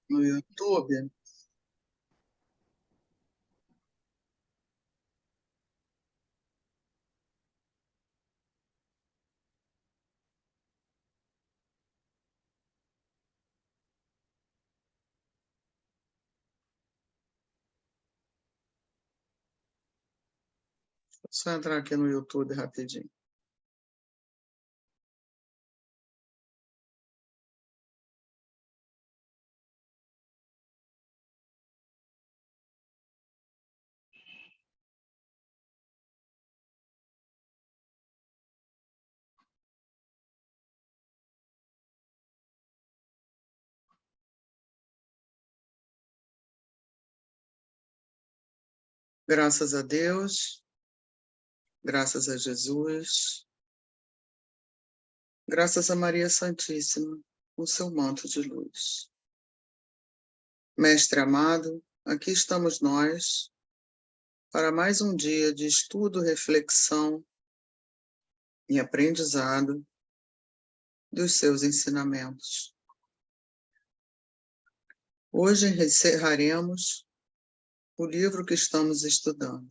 no YouTube. Só entrar aqui no YouTube rapidinho. Graças a Deus, graças a Jesus, graças a Maria Santíssima, com seu manto de luz. Mestre amado, aqui estamos nós para mais um dia de estudo, reflexão e aprendizado dos seus ensinamentos. Hoje encerraremos o livro que estamos estudando.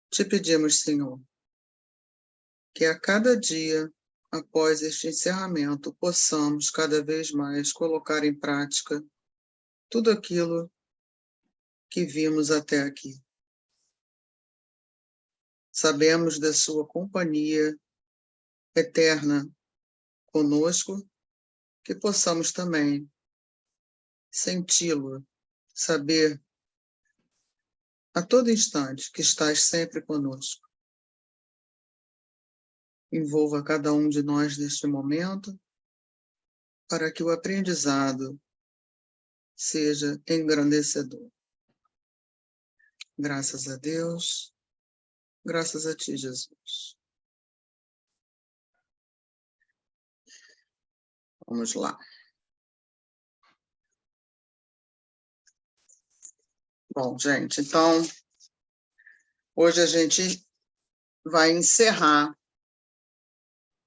Te pedimos, Senhor, que a cada dia, após este encerramento, possamos cada vez mais colocar em prática tudo aquilo que vimos até aqui. Sabemos da sua companhia eterna conosco, que possamos também senti-lo, saber a todo instante que estás sempre conosco. Envolva cada um de nós neste momento, para que o aprendizado seja engrandecedor. Graças a Deus, graças a ti, Jesus. Vamos lá. Bom, gente, então, hoje a gente vai encerrar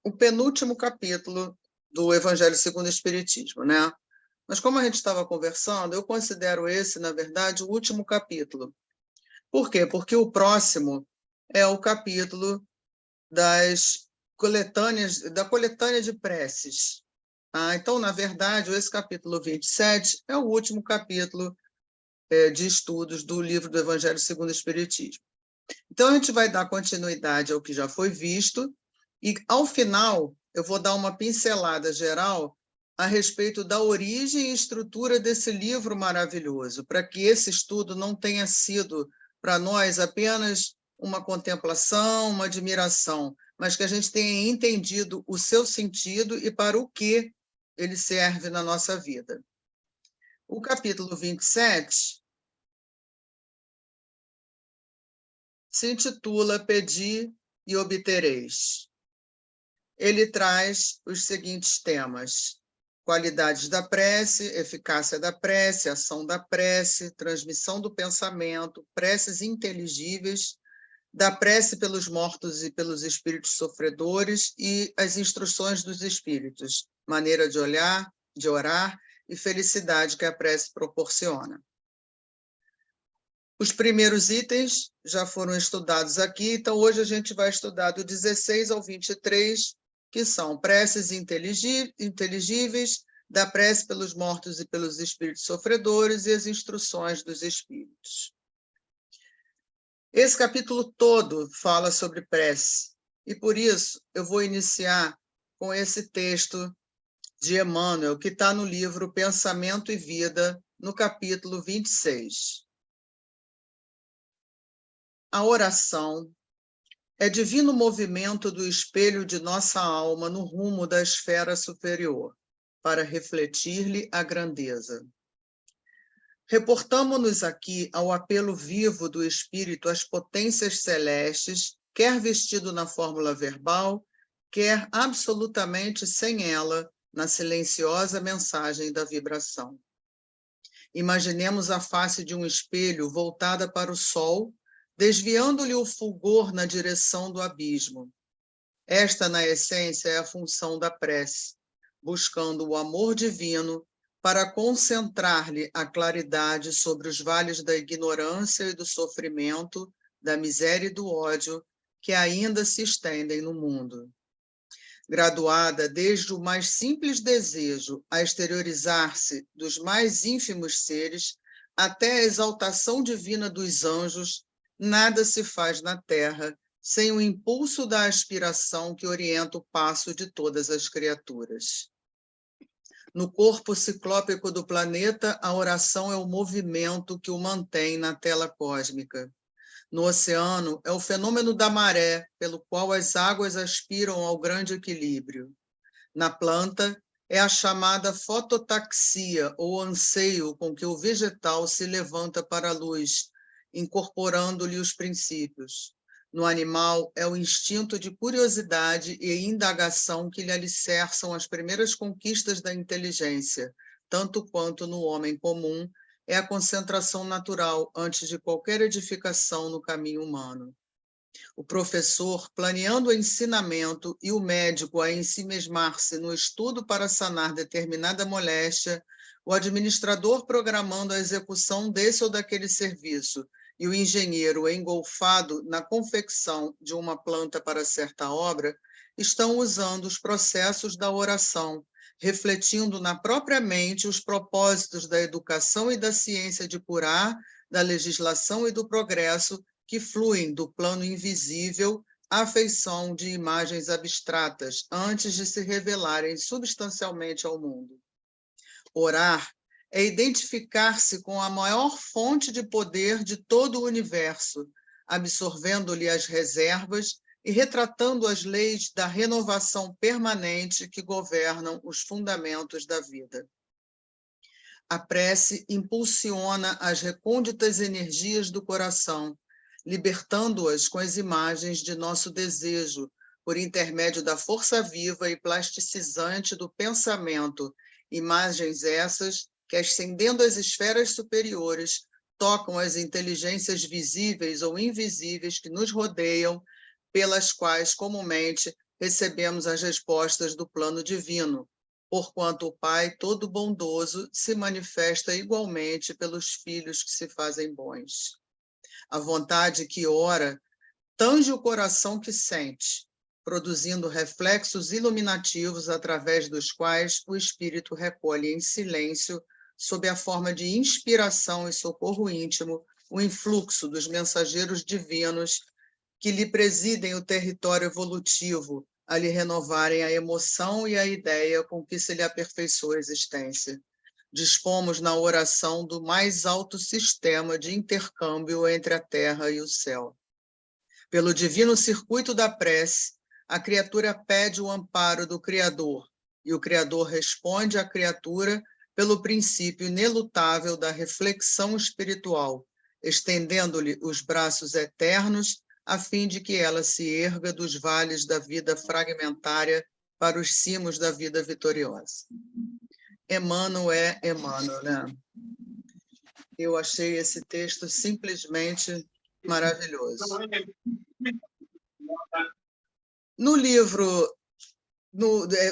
o penúltimo capítulo do Evangelho segundo o Espiritismo, né? Mas como a gente estava conversando, eu considero esse, na verdade, o último capítulo. Por quê? Porque o próximo é o capítulo das coletâneas, da coletânea de preces. Então, na verdade, esse capítulo 27 é o último capítulo de estudos do livro do Evangelho segundo o Espiritismo. Então, a gente vai dar continuidade ao que já foi visto e, ao final, eu vou dar uma pincelada geral a respeito da origem e estrutura desse livro maravilhoso, para que esse estudo não tenha sido, para nós, apenas uma contemplação, uma admiração, mas que a gente tenha entendido o seu sentido e para o que ele serve na nossa vida. O capítulo 27 se intitula Pedi e Obtereis. Ele traz os seguintes temas: qualidades da prece, eficácia da prece, ação da prece, transmissão do pensamento, preces inteligíveis, da prece pelos mortos e pelos espíritos sofredores e as instruções dos espíritos, maneira de olhar, de orar e felicidade que a prece proporciona. Os primeiros itens já foram estudados aqui, então hoje a gente vai estudar do 16 ao 23, que são preces inteligíveis, da prece pelos mortos e pelos espíritos sofredores e as instruções dos espíritos. Esse capítulo todo fala sobre prece, e por isso eu vou iniciar com esse texto de Emmanuel, que está no livro Pensamento e Vida, no capítulo 26. A oração é divino movimento do espelho de nossa alma no rumo da esfera superior, para refletir-lhe a grandeza. Reportamo-nos aqui ao apelo vivo do espírito às potências celestes, quer vestido na fórmula verbal, quer absolutamente sem ela, na silenciosa mensagem da vibração. Imaginemos a face de um espelho voltada para o sol, desviando-lhe o fulgor na direção do abismo. Esta, na essência, é a função da prece, buscando o amor divino para concentrar-lhe a claridade sobre os vales da ignorância e do sofrimento, da miséria e do ódio que ainda se estendem no mundo. Graduada desde o mais simples desejo a exteriorizar-se dos mais ínfimos seres até a exaltação divina dos anjos, nada se faz na Terra sem o impulso da aspiração que orienta o passo de todas as criaturas. No corpo ciclópico do planeta, a oração é o movimento que o mantém na tela cósmica. No oceano, é o fenômeno da maré, pelo qual as águas aspiram ao grande equilíbrio. Na planta, é a chamada fototaxia, ou anseio com que o vegetal se levanta para a luz, incorporando-lhe os princípios. No animal, é o instinto de curiosidade e indagação que lhe alicerçam as primeiras conquistas da inteligência, tanto quanto no homem comum, é a concentração natural antes de qualquer edificação no caminho humano. O professor, planeando o ensinamento, e o médico a ensimesmar-se no estudo para sanar determinada moléstia, o administrador programando a execução desse ou daquele serviço, e o engenheiro engolfado na confecção de uma planta para certa obra, estão usando os processos da oração, refletindo na própria mente os propósitos da educação e da ciência de curar, da legislação e do progresso, que fluem do plano invisível à feição de imagens abstratas, antes de se revelarem substancialmente ao mundo. Orar é identificar-se com a maior fonte de poder de todo o universo, absorvendo-lhe as reservas e retratando as leis da renovação permanente que governam os fundamentos da vida. A prece impulsiona as recônditas energias do coração, libertando-as com as imagens de nosso desejo, por intermédio da força viva e plasticizante do pensamento, imagens essas que, ascendendo às esferas superiores, tocam as inteligências visíveis ou invisíveis que nos rodeiam, pelas quais comumente recebemos as respostas do plano divino, porquanto o Pai todo bondoso se manifesta igualmente pelos filhos que se fazem bons. A vontade que ora tange o coração que sente, produzindo reflexos iluminativos através dos quais o espírito recolhe em silêncio, sob a forma de inspiração e socorro íntimo, o influxo dos mensageiros divinos que lhe presidem o território evolutivo, a lhe renovarem a emoção e a ideia com que se lhe aperfeiçoa a existência. Dispomos na oração do mais alto sistema de intercâmbio entre a terra e o céu. Pelo divino circuito da prece, a criatura pede o amparo do Criador, e o Criador responde à criatura pelo princípio inelutável da reflexão espiritual, estendendo-lhe os braços eternos, a fim de que ela se erga dos vales da vida fragmentária para os cimos da vida vitoriosa. Emmanuel é Emmanuel, né? Eu achei esse texto simplesmente maravilhoso. No livro,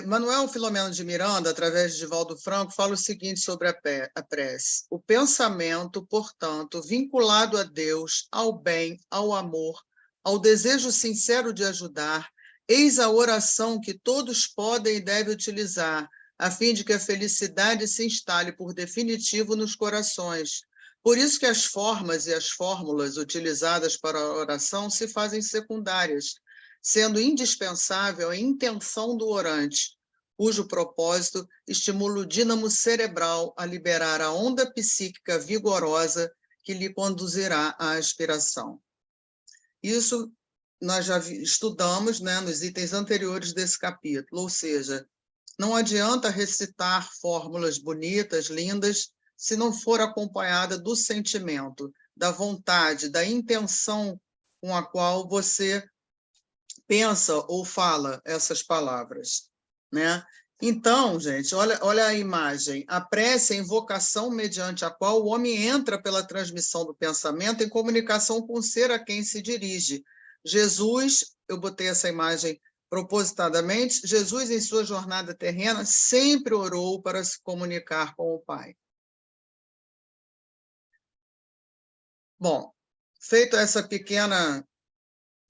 Manuel Filomeno de Miranda, através de Divaldo Franco, fala o seguinte sobre a prece. O pensamento, portanto, vinculado a Deus, ao bem, ao amor, ao desejo sincero de ajudar, eis a oração que todos podem e devem utilizar, a fim de que a felicidade se instale por definitivo nos corações. Por isso que as formas e as fórmulas utilizadas para a oração se fazem secundárias, sendo indispensável a intenção do orante, cujo propósito estimula o dínamo cerebral a liberar a onda psíquica vigorosa que lhe conduzirá à aspiração. Isso nós já estudamos, né, nos itens anteriores desse capítulo, ou seja, não adianta recitar fórmulas bonitas, lindas, se não for acompanhada do sentimento, da vontade, da intenção com a qual você pensa ou fala essas palavras, né? Então, gente, olha a imagem. A prece é a invocação mediante a qual o homem entra pela transmissão do pensamento em comunicação com o ser a quem se dirige. Jesus, eu botei essa imagem Propositadamente, Jesus, em sua jornada terrena, sempre orou para se comunicar com o Pai. Bom, feito essa pequena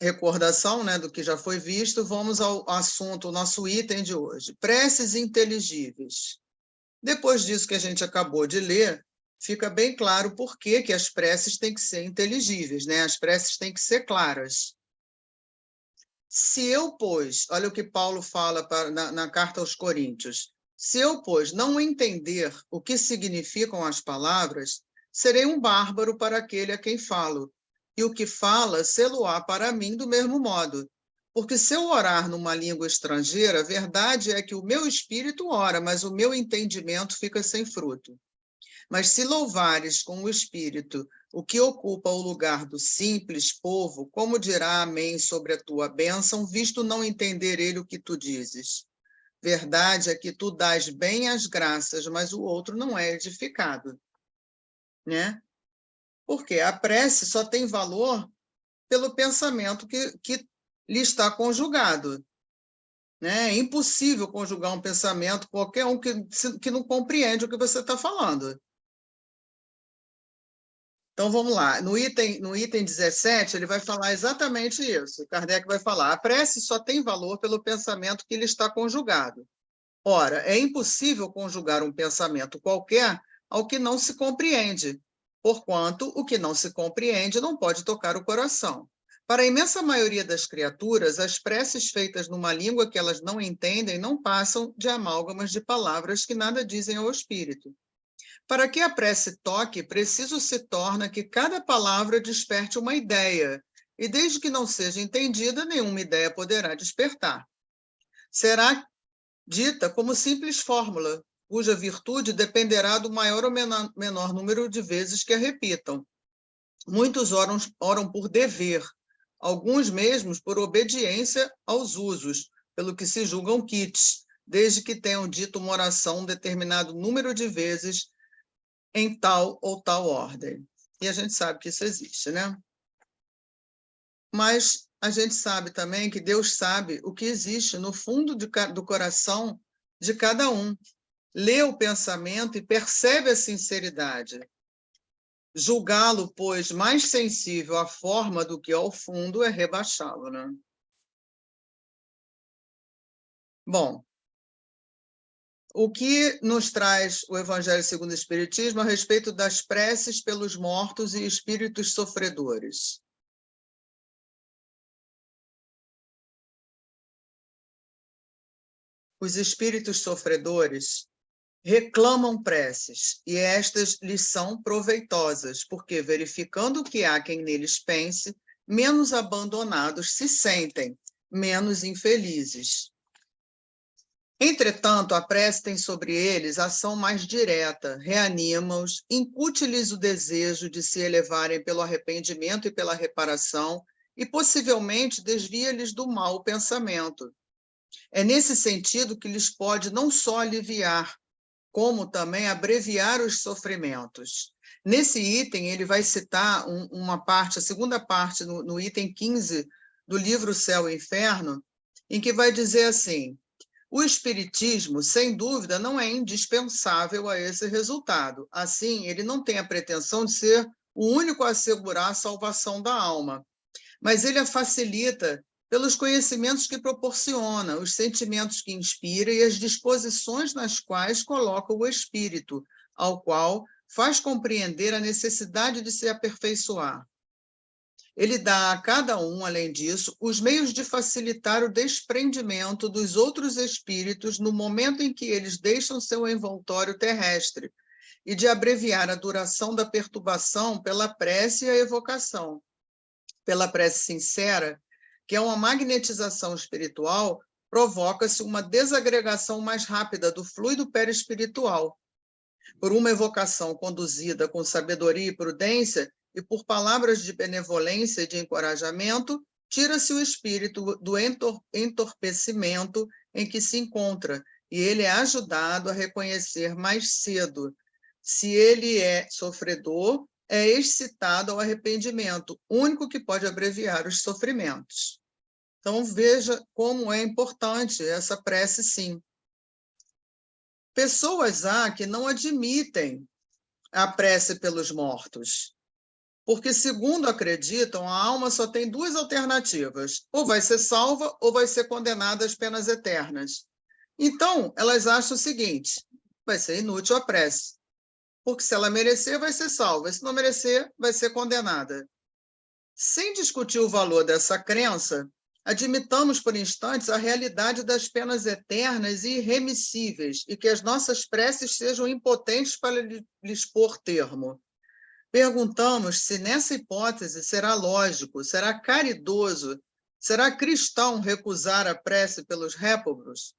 recordação, né, do que já foi visto, vamos ao assunto, o nosso item de hoje, preces inteligíveis. Depois disso que a gente acabou de ler, fica bem claro por que as preces têm que ser inteligíveis, né? As preces têm que ser claras. Se eu, pois, olha o que Paulo fala na carta aos Coríntios, se eu, pois, não entender o que significam as palavras, serei um bárbaro para aquele a quem falo, e o que fala sê-lo-á para mim do mesmo modo. Porque se eu orar numa língua estrangeira, a verdade é que o meu espírito ora, mas o meu entendimento fica sem fruto. Mas se louvares com o espírito o que ocupa o lugar do simples povo, como dirá amém sobre a tua bênção, visto não entender ele o que tu dizes? Verdade é que tu dás bem as graças, mas o outro não é edificado, né? Porque a prece só tem valor pelo pensamento que lhe está conjugado, né? É impossível conjugar um pensamento qualquer um que não compreende o que você está falando. Então, vamos lá. No item 17, ele vai falar exatamente isso. Kardec vai falar: a prece só tem valor pelo pensamento que lhe está conjugado. Ora, é impossível conjugar um pensamento qualquer ao que não se compreende, porquanto o que não se compreende não pode tocar o coração. Para a imensa maioria das criaturas, as preces feitas numa língua que elas não entendem não passam de amálgamas de palavras que nada dizem ao espírito. Para que a prece toque, preciso se torna que cada palavra desperte uma ideia, e desde que não seja entendida, nenhuma ideia poderá despertar. Será dita como simples fórmula, cuja virtude dependerá do maior ou menor número de vezes que a repitam. Muitos oram por dever, alguns mesmos por obediência aos usos, pelo que se julgam quites, desde que tenham dito uma oração um determinado número de vezes em tal ou tal ordem. E a gente sabe que isso existe, né? Mas a gente sabe também que Deus sabe o que existe no fundo do coração de cada um. Lê o pensamento e percebe a sinceridade. Julgá-lo, pois, mais sensível à forma do que ao fundo é rebaixá-lo, né? Bom, o que nos traz o Evangelho segundo o Espiritismo a respeito das preces pelos mortos e espíritos sofredores? Os espíritos sofredores reclamam preces, e estas lhes são proveitosas, porque, verificando que há quem neles pense, menos abandonados se sentem, menos infelizes. Entretanto, a prece tem sobre eles ação mais direta, reanima-os, incute-lhes o desejo de se elevarem pelo arrependimento e pela reparação, e possivelmente desvia-lhes do mau pensamento. É nesse sentido que lhes pode não só aliviar, como também abreviar os sofrimentos. Nesse item, ele vai citar uma parte, a segunda parte, no item 15 do livro Céu e Inferno, em que vai dizer assim: o Espiritismo, sem dúvida, não é indispensável a esse resultado. Assim, ele não tem a pretensão de ser o único a assegurar a salvação da alma, mas ele a facilita pelos conhecimentos que proporciona, os sentimentos que inspira e as disposições nas quais coloca o espírito, ao qual faz compreender a necessidade de se aperfeiçoar. Ele dá a cada um, além disso, os meios de facilitar o desprendimento dos outros espíritos no momento em que eles deixam seu envoltório terrestre e de abreviar a duração da perturbação pela prece e a evocação. Pela prece sincera, que é uma magnetização espiritual, provoca-se uma desagregação mais rápida do fluido perispiritual. Por uma evocação conduzida com sabedoria e prudência, e por palavras de benevolência e de encorajamento, tira-se o espírito do entorpecimento em que se encontra, e ele é ajudado a reconhecer mais cedo. Se ele é sofredor, é excitado ao arrependimento, único que pode abreviar os sofrimentos. Então, veja como é importante essa prece, sim. Pessoas há que não admitem a prece pelos mortos, porque, segundo acreditam, a alma só tem duas alternativas: ou vai ser salva ou vai ser condenada às penas eternas. Então, elas acham o seguinte: vai ser inútil a prece, porque se ela merecer, vai ser salva, se não merecer, vai ser condenada. Sem discutir o valor dessa crença, admitamos por instantes a realidade das penas eternas e irremissíveis e que as nossas preces sejam impotentes para lhes pôr termo. Perguntamos se nessa hipótese será lógico, será caridoso, será cristão recusar a prece pelos réprobos?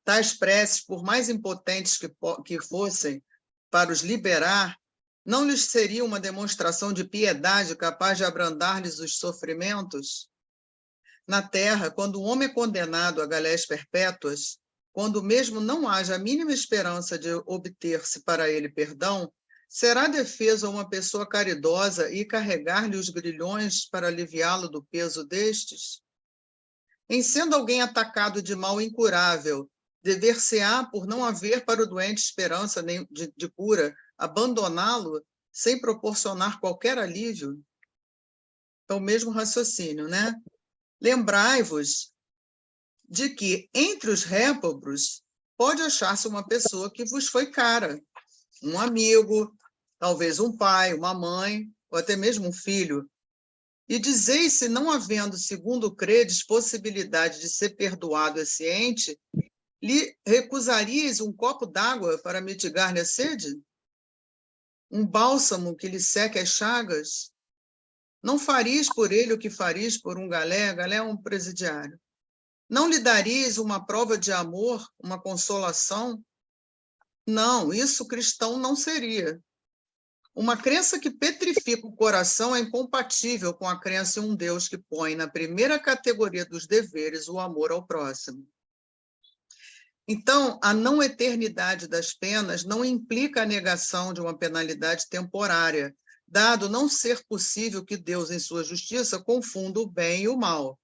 Tais preces, por mais impotentes que fossem para os liberar, não lhes seria uma demonstração de piedade capaz de abrandar-lhes os sofrimentos? Na terra, quando o homem é condenado a galés perpétuas, quando mesmo não haja a mínima esperança de obter-se para ele perdão, será defesa uma pessoa caridosa e carregar-lhe os grilhões para aliviá-lo do peso destes? Em sendo alguém atacado de mal incurável, dever-se-á, por não haver para o doente esperança de cura, abandoná-lo sem proporcionar qualquer alívio? É o mesmo raciocínio, né? Lembrai-vos de que entre os réprobos pode achar-se uma pessoa que vos foi cara, um amigo, talvez um pai, uma mãe, ou até mesmo um filho. E dizeis, se não havendo, segundo credes, possibilidade de ser perdoado esse ente, lhe recusarias um copo d'água para mitigar-lhe a sede? Um bálsamo que lhe seque as chagas? Não farias por ele o que farias por um galé? Galé é um presidiário. Não lhe darias uma prova de amor, uma consolação? Não, isso cristão não seria. Uma crença que petrifica o coração é incompatível com a crença em um Deus que põe na primeira categoria dos deveres o amor ao próximo. Então, a não eternidade das penas não implica a negação de uma penalidade temporária, dado não ser possível que Deus, em sua justiça, confunda o bem e o mal.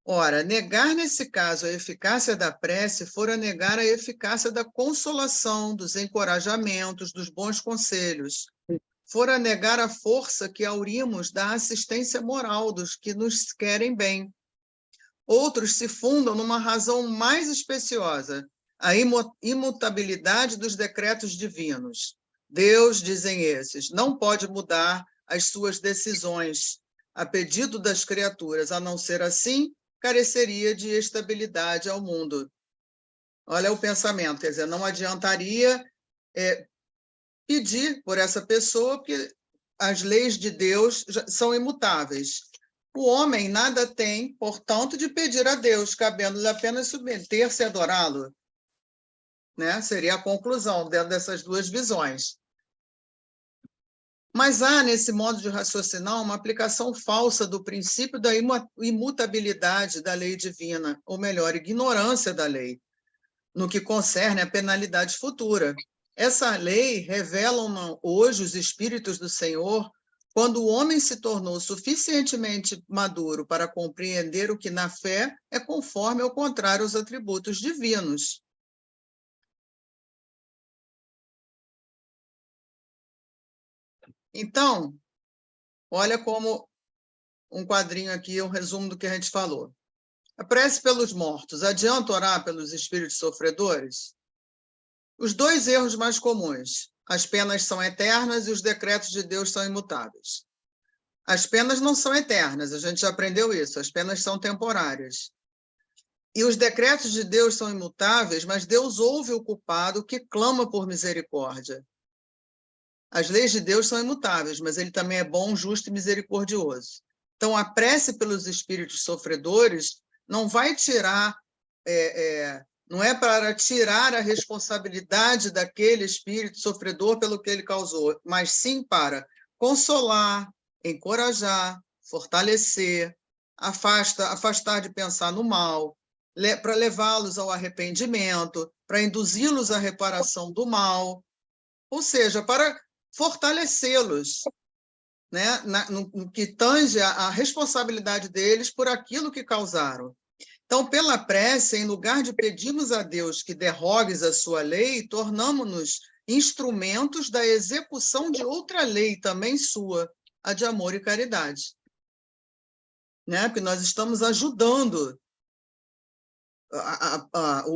Ora, negar nesse caso a eficácia da prece fora negar a eficácia da consolação, dos encorajamentos, dos bons conselhos. Fora negar a força que aurimos da assistência moral dos que nos querem bem. Outros se fundam numa razão mais especiosa, a imutabilidade dos decretos divinos. Deus, dizem esses, não pode mudar as suas decisões a pedido das criaturas, a não ser assim, careceria de estabilidade ao mundo. Olha o pensamento, quer dizer, não adiantaria pedir por essa pessoa, porque as leis de Deus são imutáveis. O homem nada tem, portanto, de pedir a Deus, cabendo-lhe apenas submeter-se e adorá-lo. Né? Seria a conclusão dentro dessas duas visões. Mas há, nesse modo de raciocinar, uma aplicação falsa do princípio da imutabilidade da lei divina, ou melhor, ignorância da lei, no que concerne à penalidade futura. Essa lei revela hoje os Espíritos do Senhor quando o homem se tornou suficientemente maduro para compreender o que na fé é conforme ao contrário aos atributos divinos. Então, olha como um quadrinho aqui, um resumo do que a gente falou. A prece pelos mortos, adianta orar pelos espíritos sofredores? Os dois erros mais comuns: as penas são eternas e os decretos de Deus são imutáveis. As penas não são eternas, a gente já aprendeu isso, as penas são temporárias. E os decretos de Deus são imutáveis, mas Deus ouve o culpado que clama por misericórdia. As leis de Deus são imutáveis, mas ele também é bom, justo e misericordioso. Então, a prece pelos espíritos sofredores não vai tirar, não é para tirar a responsabilidade daquele espírito sofredor pelo que ele causou, mas sim consolar, encorajar, fortalecer, afastar de pensar no mal, para levá-los ao arrependimento, para induzi-los à reparação do mal, ou seja, para fortalecê-los. né, no que tange a responsabilidade deles por aquilo que causaram. Então, pela prece, em lugar de pedirmos a Deus que derrogues a sua lei, tornamo-nos instrumentos da execução de outra lei também sua, a de amor e caridade. Né? Porque nós estamos ajudando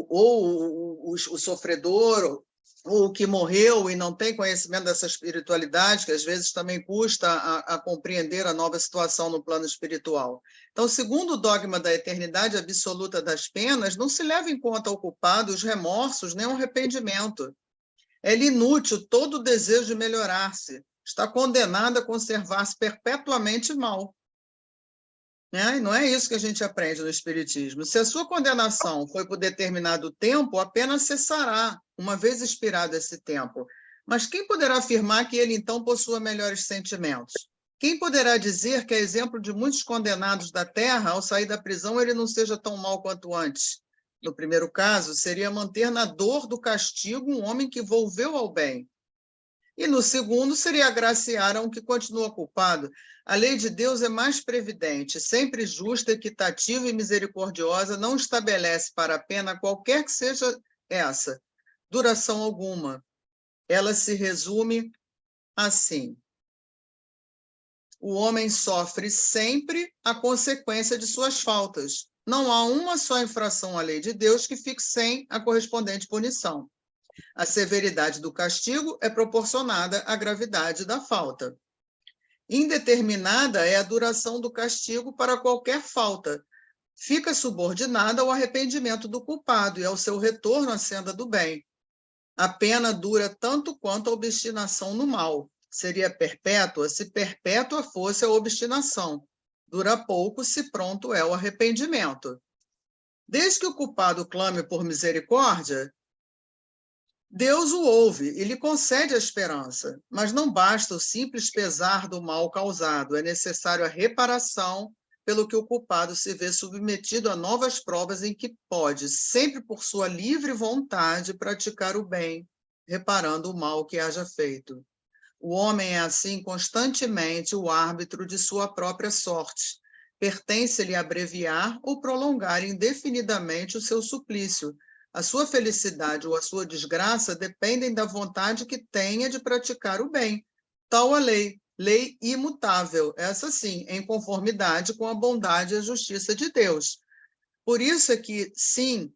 o sofredor, ou o que morreu e não tem conhecimento dessa espiritualidade, que às vezes também custa a compreender a nova situação no plano espiritual. Então, segundo o dogma da eternidade absoluta das penas, não se leva em conta ao culpado os remorsos nem o arrependimento. É-lhe inútil todo o desejo de melhorar-se. Está condenado a conservar-se perpetuamente mal. Né? E não é isso que a gente aprende no Espiritismo. Se a sua condenação foi por determinado tempo, a pena cessará, uma vez expirado esse tempo. Mas quem poderá afirmar que ele, então, possua melhores sentimentos? Quem poderá dizer que, a exemplo de muitos condenados da Terra, ao sair da prisão, ele não seja tão mau quanto antes? No primeiro caso, seria manter na dor do castigo um homem que volveu ao bem. E no segundo, seria agraciar a um que continua culpado. A lei de Deus é mais previdente, sempre justa, equitativa e misericordiosa, não estabelece para a pena, qualquer que seja essa, duração alguma. Ela se resume assim: o homem sofre sempre a consequência de suas faltas. Não há uma só infração à lei de Deus que fique sem a correspondente punição. A severidade do castigo é proporcionada à gravidade da falta. Indeterminada é a duração do castigo para qualquer falta. Fica subordinada ao arrependimento do culpado e ao seu retorno à senda do bem. A pena dura tanto quanto a obstinação no mal. Seria perpétua se perpétua fosse a obstinação. Dura pouco se pronto é o arrependimento. Desde que o culpado clame por misericórdia, Deus o ouve e lhe concede a esperança, mas não basta o simples pesar do mal causado, é necessário a reparação, pelo que o culpado se vê submetido a novas provas em que pode, sempre por sua livre vontade, praticar o bem, reparando o mal que haja feito. O homem é, assim, constantemente o árbitro de sua própria sorte. Pertence-lhe abreviar ou prolongar indefinidamente o seu suplício. A sua felicidade ou a sua desgraça dependem da vontade que tenha de praticar o bem. Tal a lei, lei imutável, essa sim, em conformidade com a bondade e a justiça de Deus. Por isso é que, sim,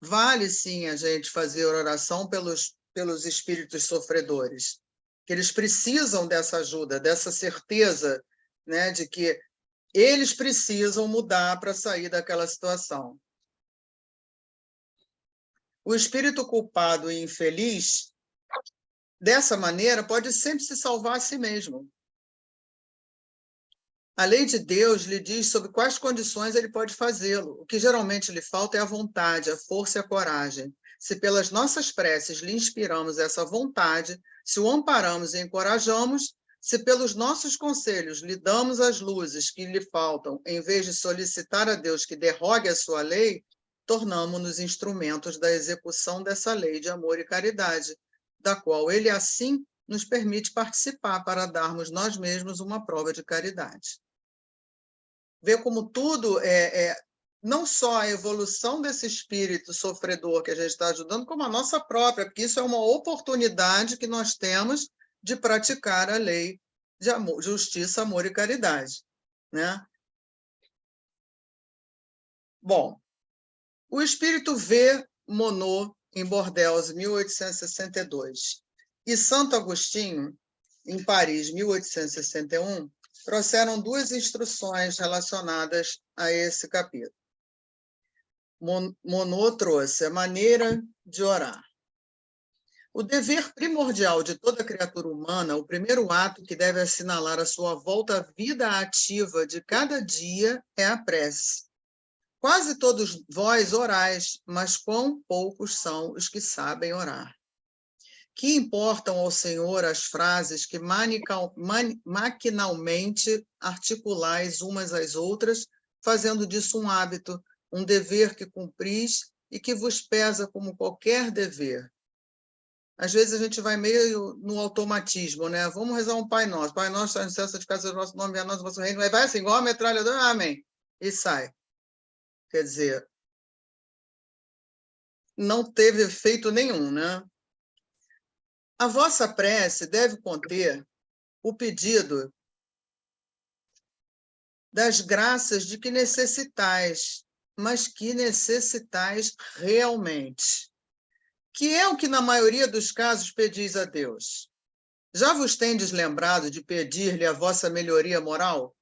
vale sim a gente fazer oração pelos espíritos sofredores, que eles precisam dessa ajuda, dessa certeza, né, de que eles precisam mudar para sair daquela situação. O espírito culpado e infeliz, dessa maneira, pode sempre se salvar a si mesmo. A lei de Deus lhe diz sob quais condições ele pode fazê-lo. O que geralmente lhe falta é a vontade, a força e a coragem. Se pelas nossas preces lhe inspiramos essa vontade, se o amparamos e encorajamos, se pelos nossos conselhos lhe damos as luzes que lhe faltam, em vez de solicitar a Deus que derrogue a sua lei, tornamo-nos instrumentos da execução dessa lei de amor e caridade, da qual ele assim nos permite participar para darmos nós mesmos uma prova de caridade. Ver como tudo não só a evolução desse espírito sofredor que a gente está ajudando, como a nossa própria, porque isso é uma oportunidade que nós temos de praticar a lei de amor, justiça, amor e caridade, né? Bom, o espírito V. Monod, em Bordeaux, 1862, e Santo Agostinho, em Paris, 1861, trouxeram duas instruções relacionadas a esse capítulo. Monod trouxe a maneira de orar. O dever primordial de toda criatura humana, o primeiro ato que deve assinalar a sua volta à vida ativa de cada dia é a prece. Quase todos vós orais, mas quão poucos são os que sabem orar. Que importam ao Senhor as frases que maquinalmente articulais umas às outras, fazendo disso um hábito, um dever que cumpris e que vos pesa como qualquer dever. Às vezes a gente vai meio no automatismo, né? Vamos rezar um Pai Nosso. Pai Nosso, está no céu, santificado seja o nosso nome, venha a nós o vosso reino. Aí vai assim, igual a metralhadora, amém. E sai. Quer dizer, não teve efeito nenhum, né? A vossa prece deve conter o pedido das graças de que necessitais, mas que necessitais realmente. Que é o que, na maioria dos casos, pedis a Deus. Já vos tendes lembrado de pedir-lhe a vossa melhoria moral?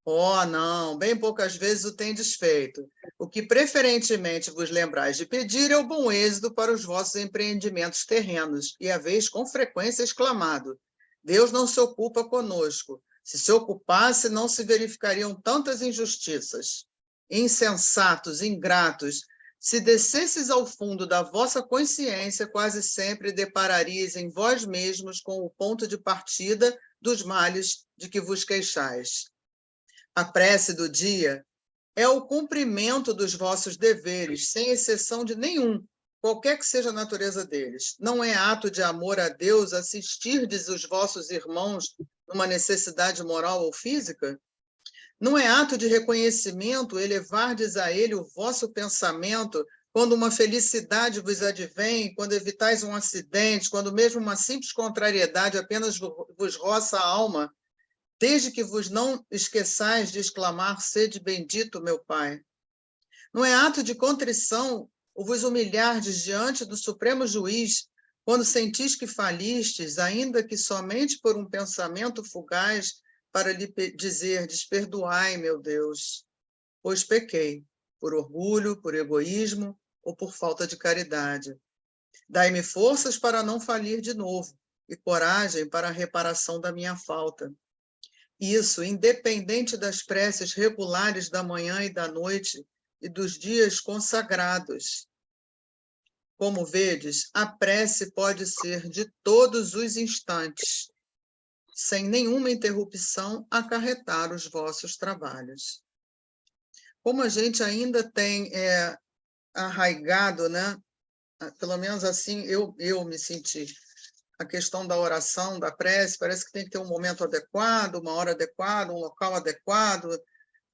Oh, não, bem poucas vezes o tendes feito. O que preferentemente vos lembrais de pedir é o bom êxito para os vossos empreendimentos terrenos, e haveis com frequência exclamado: Deus não se ocupa conosco. Se se ocupasse, não se verificariam tantas injustiças. Insensatos, ingratos, se descesses ao fundo da vossa consciência, quase sempre depararíeis em vós mesmos com o ponto de partida dos males de que vos queixais. A prece do dia é o cumprimento dos vossos deveres, sem exceção de nenhum, qualquer que seja a natureza deles. Não é ato de amor a Deus assistirdes os vossos irmãos numa necessidade moral ou física? Não é ato de reconhecimento elevardes a ele o vosso pensamento quando uma felicidade vos advém, quando evitais um acidente, quando mesmo uma simples contrariedade apenas vos roça a alma, desde que vos não esqueçais de exclamar, sede bendito, meu Pai. Não é ato de contrição o vos humilhardes diante do Supremo Juiz, quando sentis que falistes, ainda que somente por um pensamento fugaz, para lhe dizerdes, perdoai, meu Deus, pois pequei, por orgulho, por egoísmo ou por falta de caridade. Dai-me forças para não falir de novo e coragem para a reparação da minha falta. Isso, independente das preces regulares da manhã e da noite e dos dias consagrados. Como vedes, a prece pode ser de todos os instantes, sem nenhuma interrupção, acarretar os vossos trabalhos. Como a gente ainda tem arraigado, né? Pelo menos assim eu me senti, a questão da oração, da prece, parece que tem que ter um momento adequado, uma hora adequada, um local adequado.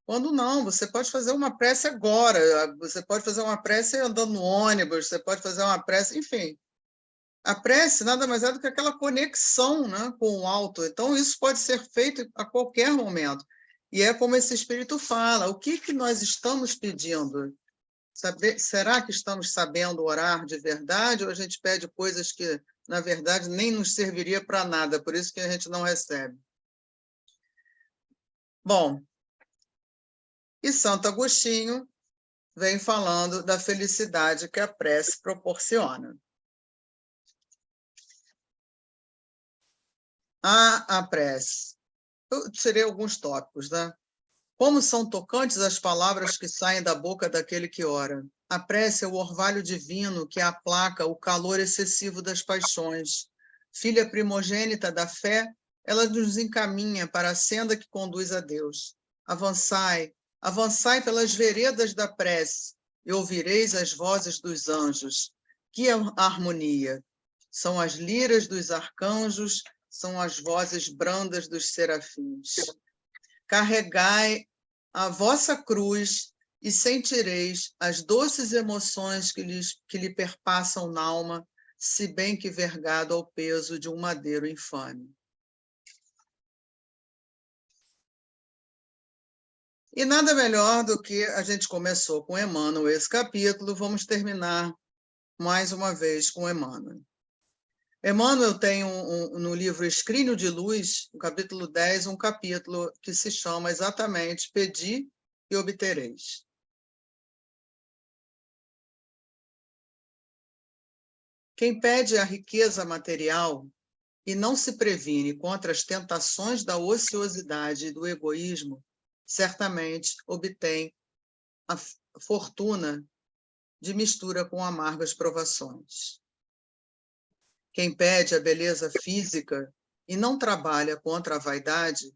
Quando não, você pode fazer uma prece agora, você pode fazer uma prece andando no ônibus, você pode fazer uma prece, enfim. A prece nada mais é do que aquela conexão, né, com o alto. Então, isso pode ser feito a qualquer momento. E é como esse Espírito fala, o que nós estamos pedindo? Será que estamos sabendo orar de verdade ou a gente pede coisas que, na verdade, nem nos serviria para nada, por isso que a gente não recebe? Bom, e Santo Agostinho vem falando da felicidade que a prece proporciona. A prece. Eu tirei alguns tópicos, né? Como são tocantes as palavras que saem da boca daquele que ora. A prece é o orvalho divino que aplaca o calor excessivo das paixões. Filha primogênita da fé, ela nos encaminha para a senda que conduz a Deus. Avançai, avançai pelas veredas da prece, e ouvireis as vozes dos anjos. Que harmonia! São as liras dos arcanjos, são as vozes brandas dos serafins. Carregai a vossa cruz e sentireis as doces emoções que lhe perpassam n'alma, se bem que vergado ao peso de um madeiro infame. E nada melhor do que a gente começou com Emmanuel esse capítulo, vamos terminar mais uma vez com Emmanuel. Emmanuel tem no livro Escrínio de Luz, no capítulo 10, um capítulo que se chama exatamente Pedi e obtereis. Quem pede a riqueza material e não se previne contra as tentações da ociosidade e do egoísmo, certamente obtém a fortuna de mistura com amargas provações. Quem pede a beleza física e não trabalha contra a vaidade,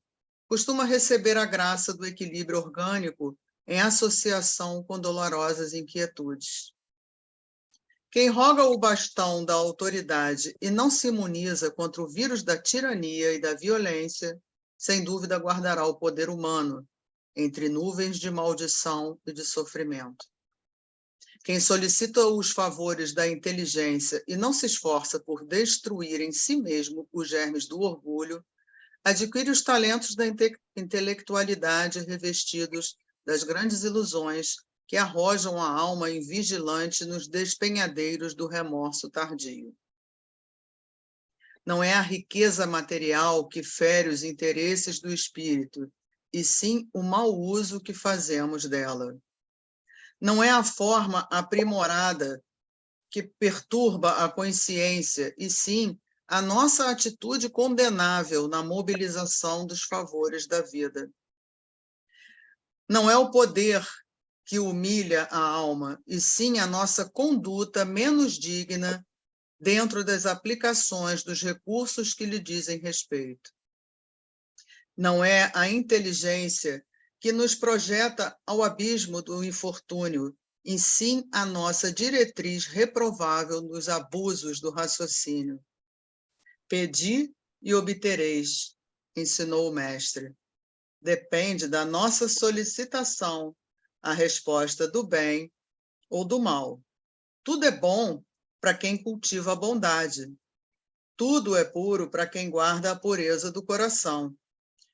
costuma receber a graça do equilíbrio orgânico em associação com dolorosas inquietudes. Quem roga o bastão da autoridade e não se imuniza contra o vírus da tirania e da violência, sem dúvida guardará o poder humano entre nuvens de maldição e de sofrimento. Quem solicita os favores da inteligência e não se esforça por destruir em si mesmo os germes do orgulho, adquire os talentos da intelectualidade revestidos das grandes ilusões que arrojam a alma invigilante nos despenhadeiros do remorso tardio. Não é a riqueza material que fere os interesses do espírito, e sim o mau uso que fazemos dela. Não é a forma aprimorada que perturba a consciência, e sim a nossa atitude condenável na mobilização dos favores da vida. Não é o poder que humilha a alma, e sim a nossa conduta menos digna dentro das aplicações dos recursos que lhe dizem respeito. Não é a inteligência que nos projeta ao abismo do infortúnio, e sim a nossa diretriz reprovável nos abusos do raciocínio. Pedi e obtereis, ensinou o mestre. Depende da nossa solicitação a resposta do bem ou do mal. Tudo é bom para quem cultiva a bondade. Tudo é puro para quem guarda a pureza do coração.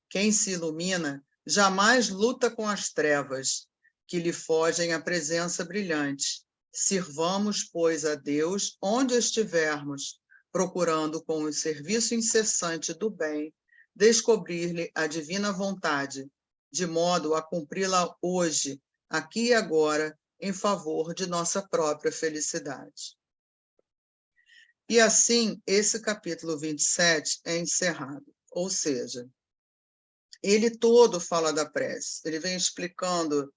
Quem se ilumina jamais luta com as trevas, que lhe fogem à presença brilhante. Sirvamos, pois, a Deus onde estivermos, procurando com o serviço incessante do bem, descobrir-lhe a divina vontade, de modo a cumpri-la hoje, aqui e agora, em favor de nossa própria felicidade. E assim, esse capítulo 27 é encerrado, ou seja, ele todo fala da prece, ele vem explicando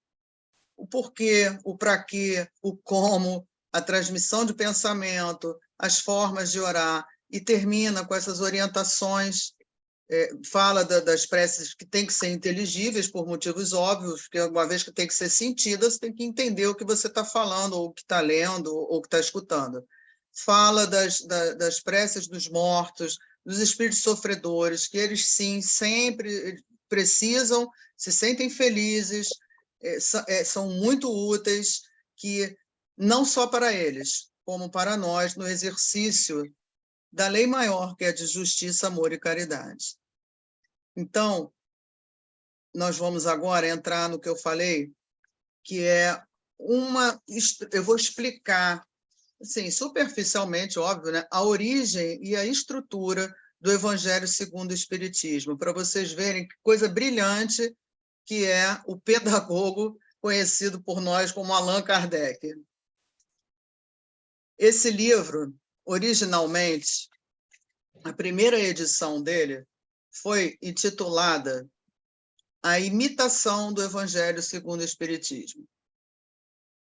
o porquê, o para quê, o como, a transmissão de pensamento, as formas de orar, e termina com essas orientações, fala das preces que têm que ser inteligíveis por motivos óbvios, porque uma vez que tem que ser sentida, você tem que entender o que você está falando, ou o que está lendo, ou o que está escutando. Fala das preces dos mortos, dos espíritos sofredores, que eles sim sempre precisam, se sentem felizes, são muito úteis, que não só para eles, como para nós, no exercício da lei maior, que é de justiça, amor e caridade. Então, nós vamos agora entrar no que eu falei, que é eu vou explicar, assim, superficialmente, óbvio, né, a origem e a estrutura do Evangelho segundo o Espiritismo, para vocês verem que coisa brilhante que é o pedagogo conhecido por nós como Allan Kardec. Esse livro, originalmente, a primeira edição dele foi intitulada A Imitação do Evangelho segundo o Espiritismo.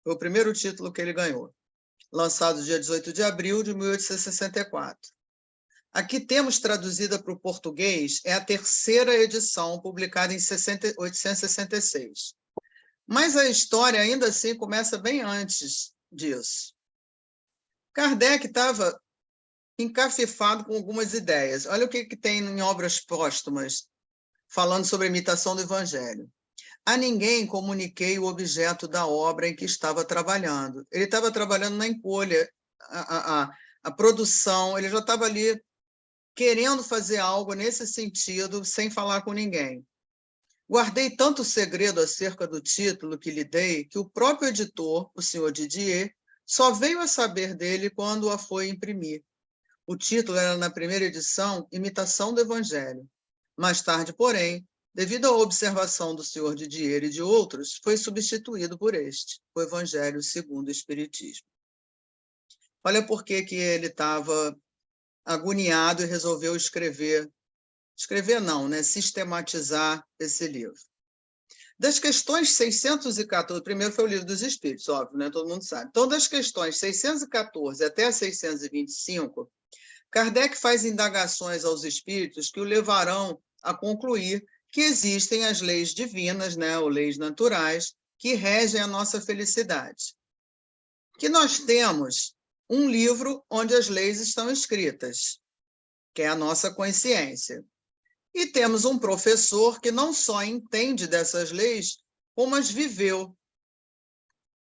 Foi o primeiro título que ele ganhou, lançado dia 18 de abril de 1864. Aqui temos traduzida para o português, é a terceira edição, publicada em 1866. Mas a história, ainda assim, começa bem antes disso. Kardec estava encafifado com algumas ideias. Olha o que tem em obras póstumas, falando sobre a imitação do Evangelho. A ninguém comuniquei o objeto da obra em que estava trabalhando. Ele estava trabalhando na encolha, a produção, ele já estava ali querendo fazer algo nesse sentido, sem falar com ninguém. Guardei tanto segredo acerca do título que lhe dei, que o próprio editor, o senhor Didier, só veio a saber dele quando a foi imprimir. O título era, na primeira edição, Imitação do Evangelho. Mais tarde, porém, devido à observação do senhor Didier e de outros, foi substituído por este, o Evangelho segundo o Espiritismo. Olha por que ele estava agoniado e resolveu escrever não, né? Sistematizar esse livro. Das questões 614, primeiro foi o Livro dos Espíritos, óbvio, né? Todo mundo sabe. Então, das questões 614 até 625, Kardec faz indagações aos espíritos que o levarão a concluir que existem as leis divinas, né, ou leis naturais, que regem a nossa felicidade. Que nós temos um livro onde as leis estão escritas, que é a nossa consciência. E temos um professor que não só entende dessas leis, como as viveu,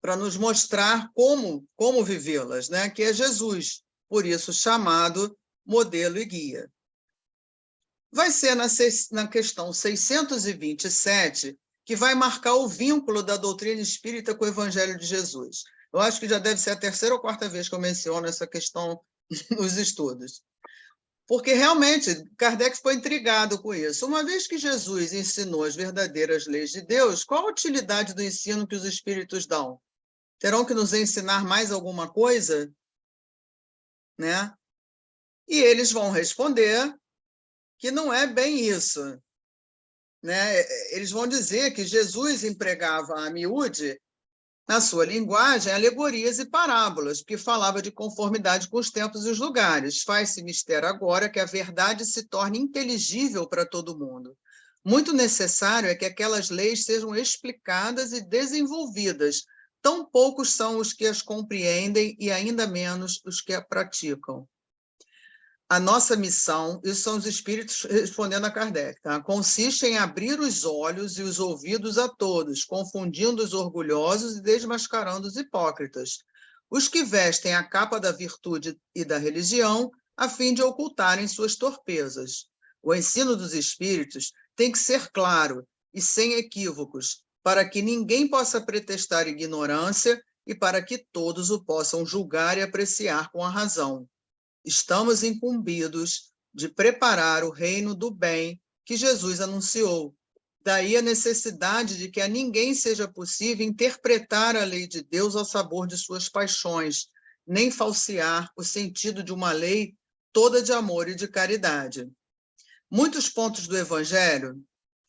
para nos mostrar como vivê-las, né? Que é Jesus, por isso chamado modelo e guia. Vai ser na questão 627 que vai marcar o vínculo da doutrina espírita com o Evangelho de Jesus. Eu acho que já deve ser a terceira ou quarta vez que eu menciono essa questão nos estudos. Porque, realmente, Kardec ficou intrigado com isso. Uma vez que Jesus ensinou as verdadeiras leis de Deus, qual a utilidade do ensino que os espíritos dão? Terão que nos ensinar mais alguma coisa? Né? E eles vão responder que não é bem isso. Né? Eles vão dizer que Jesus empregava a miúde, na sua linguagem, alegorias e parábolas, porque falava de conformidade com os tempos e os lugares. Faz-se mistério agora que a verdade se torne inteligível para todo mundo. Muito necessário é que aquelas leis sejam explicadas e desenvolvidas. Tão poucos são os que as compreendem e ainda menos os que a praticam. A nossa missão, isso são os espíritos respondendo a Kardec, tá? Consiste em abrir os olhos e os ouvidos a todos, confundindo os orgulhosos e desmascarando os hipócritas, os que vestem a capa da virtude e da religião, a fim de ocultarem suas torpezas. O ensino dos espíritos tem que ser claro e sem equívocos, para que ninguém possa pretextar ignorância e para que todos o possam julgar e apreciar com a razão. Estamos incumbidos de preparar o reino do bem que Jesus anunciou. Daí a necessidade de que a ninguém seja possível interpretar a lei de Deus ao sabor de suas paixões, nem falsear o sentido de uma lei toda de amor e de caridade. Muitos pontos do Evangelho,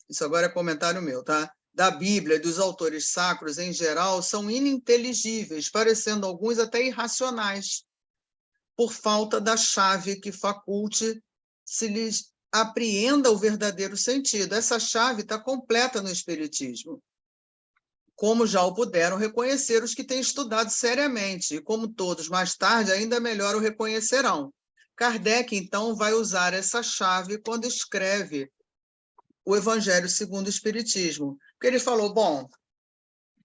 isso agora é comentário meu, tá? Da Bíblia e dos autores sacros em geral, são ininteligíveis, parecendo alguns até irracionais, por falta da chave que faculte se lhes apreenda o verdadeiro sentido. Essa chave está completa no Espiritismo, como já o puderam reconhecer os que têm estudado seriamente, e como todos mais tarde ainda melhor o reconhecerão. Kardec, então, vai usar essa chave quando escreve o Evangelho segundo o Espiritismo, porque ele falou, bom,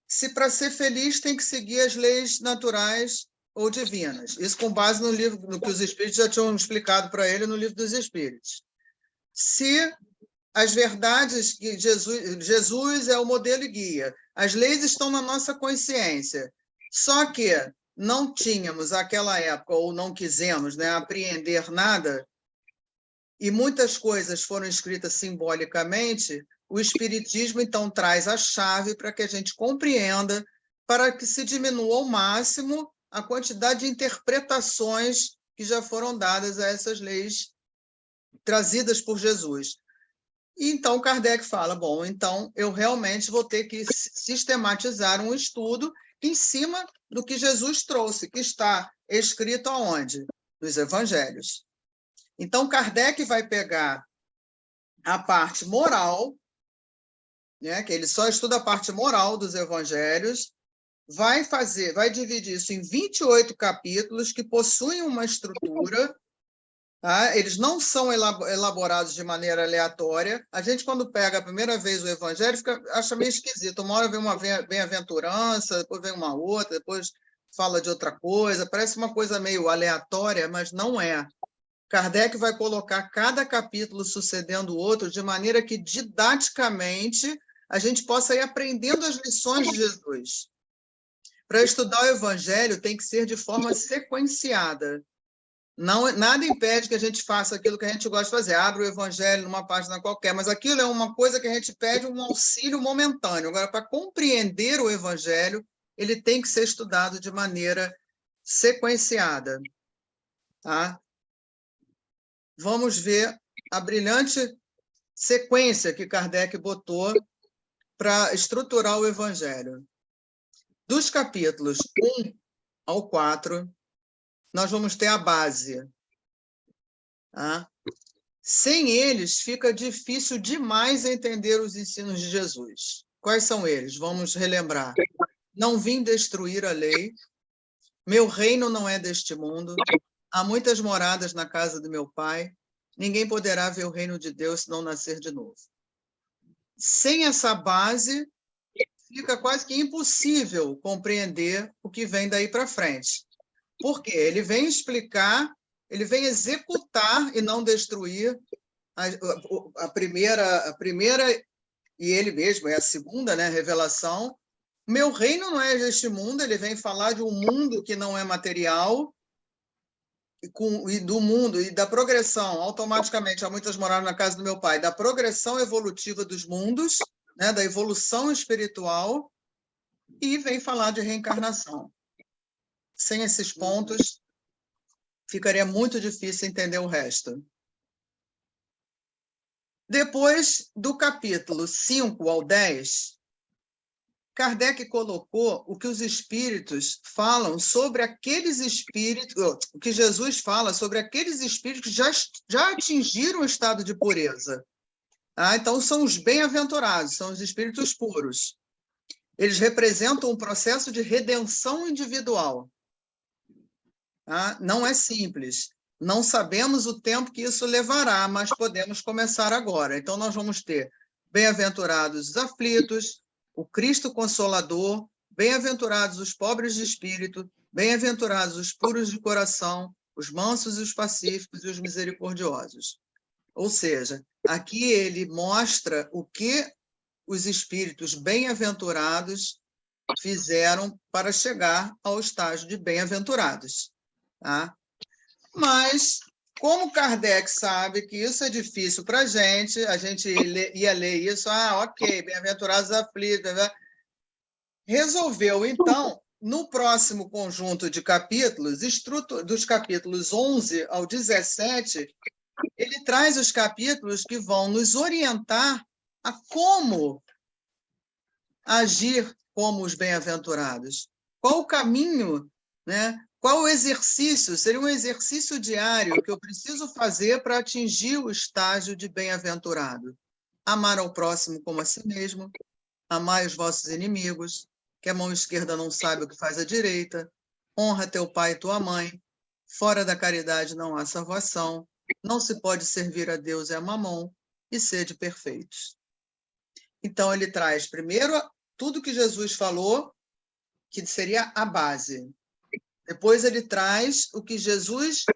se para ser feliz tem que seguir as leis naturais ou divinas. Isso com base no livro, no que os espíritos já tinham explicado para ele no livro dos Espíritos. Se as verdades que Jesus é o modelo e guia, as leis estão na nossa consciência, só que não tínhamos naquela época, ou não quisemos, né, apreender nada, e muitas coisas foram escritas simbolicamente, o Espiritismo, então, traz a chave para que a gente compreenda, para que se diminua ao máximo a quantidade de interpretações que já foram dadas a essas leis trazidas por Jesus. E então Kardec fala, bom, então eu realmente vou ter que sistematizar um estudo em cima do que Jesus trouxe, que está escrito aonde? Nos Evangelhos. Então Kardec vai pegar a parte moral, né, que ele só estuda a parte moral dos Evangelhos, vai dividir isso em 28 capítulos que possuem uma estrutura, tá? Eles não são elaborados de maneira aleatória. A gente, quando pega a primeira vez o Evangelho, acha meio esquisito. Uma hora vem uma bem-aventurança, depois vem uma outra, depois fala de outra coisa. Parece uma coisa meio aleatória, mas não é. Kardec vai colocar cada capítulo sucedendo o outro de maneira que, didaticamente, a gente possa ir aprendendo as lições de Jesus. Para estudar o Evangelho, tem que ser de forma sequenciada. Não, nada impede que a gente faça aquilo que a gente gosta de fazer. Abre o Evangelho numa página qualquer, mas aquilo é uma coisa que a gente pede um auxílio momentâneo. Agora, para compreender o Evangelho, ele tem que ser estudado de maneira sequenciada. Tá? Vamos ver a brilhante sequência que Kardec botou para estruturar o Evangelho. Dos capítulos 1 ao 4, nós vamos ter a base. Tá? Sem eles, fica difícil demais entender os ensinos de Jesus. Quais são eles? Vamos relembrar. Não vim destruir a lei, Meu reino não é deste mundo. Há muitas moradas na casa do meu Pai. Ninguém poderá ver o reino de Deus se não nascer de novo. Sem essa base, fica quase que impossível compreender o que vem daí para frente. Por quê? Ele vem explicar, ele vem executar e não destruir a primeira, e ele mesmo, é a segunda, né, revelação. Meu reino não é deste mundo, ele vem falar de um mundo que não é material, e do mundo, e da progressão, automaticamente, há muitas moradas na casa do meu Pai, da progressão evolutiva dos mundos, né, da evolução espiritual, e vem falar de reencarnação. Sem esses pontos, ficaria muito difícil entender o resto. Depois do capítulo 5 ao 10, Kardec colocou o que os espíritos falam sobre aqueles espíritos, o que Jesus fala sobre aqueles espíritos que já atingiram o estado de pureza. Então, são os bem-aventurados, são os espíritos puros. Eles representam um processo de redenção individual. Não é simples. Não sabemos o tempo que isso levará, mas podemos começar agora. Então, nós vamos ter bem-aventurados os aflitos, o Cristo Consolador, bem-aventurados os pobres de espírito, bem-aventurados os puros de coração, os mansos e os pacíficos e os misericordiosos. Ou seja, aqui ele mostra o que os espíritos bem-aventurados fizeram para chegar ao estágio de bem-aventurados. Mas, como Kardec sabe que isso é difícil para a gente ia ler isso, ok, bem-aventurados aflitos, resolveu, então, no próximo conjunto de capítulos, dos capítulos 11 ao 17, ele traz os capítulos que vão nos orientar a como agir como os bem-aventurados. Qual o caminho, né? Qual o exercício? Seria um exercício diário que eu preciso fazer para atingir o estágio de bem-aventurado. Amar ao próximo como a si mesmo, amai os vossos inimigos, que a mão esquerda não sabe o que faz a direita, honra teu pai e tua mãe, fora da caridade não há salvação, não se pode servir a Deus e a mamon, e sede perfeitos. Então, ele traz primeiro tudo que Jesus falou, que seria a base. Depois ele traz o que Jesus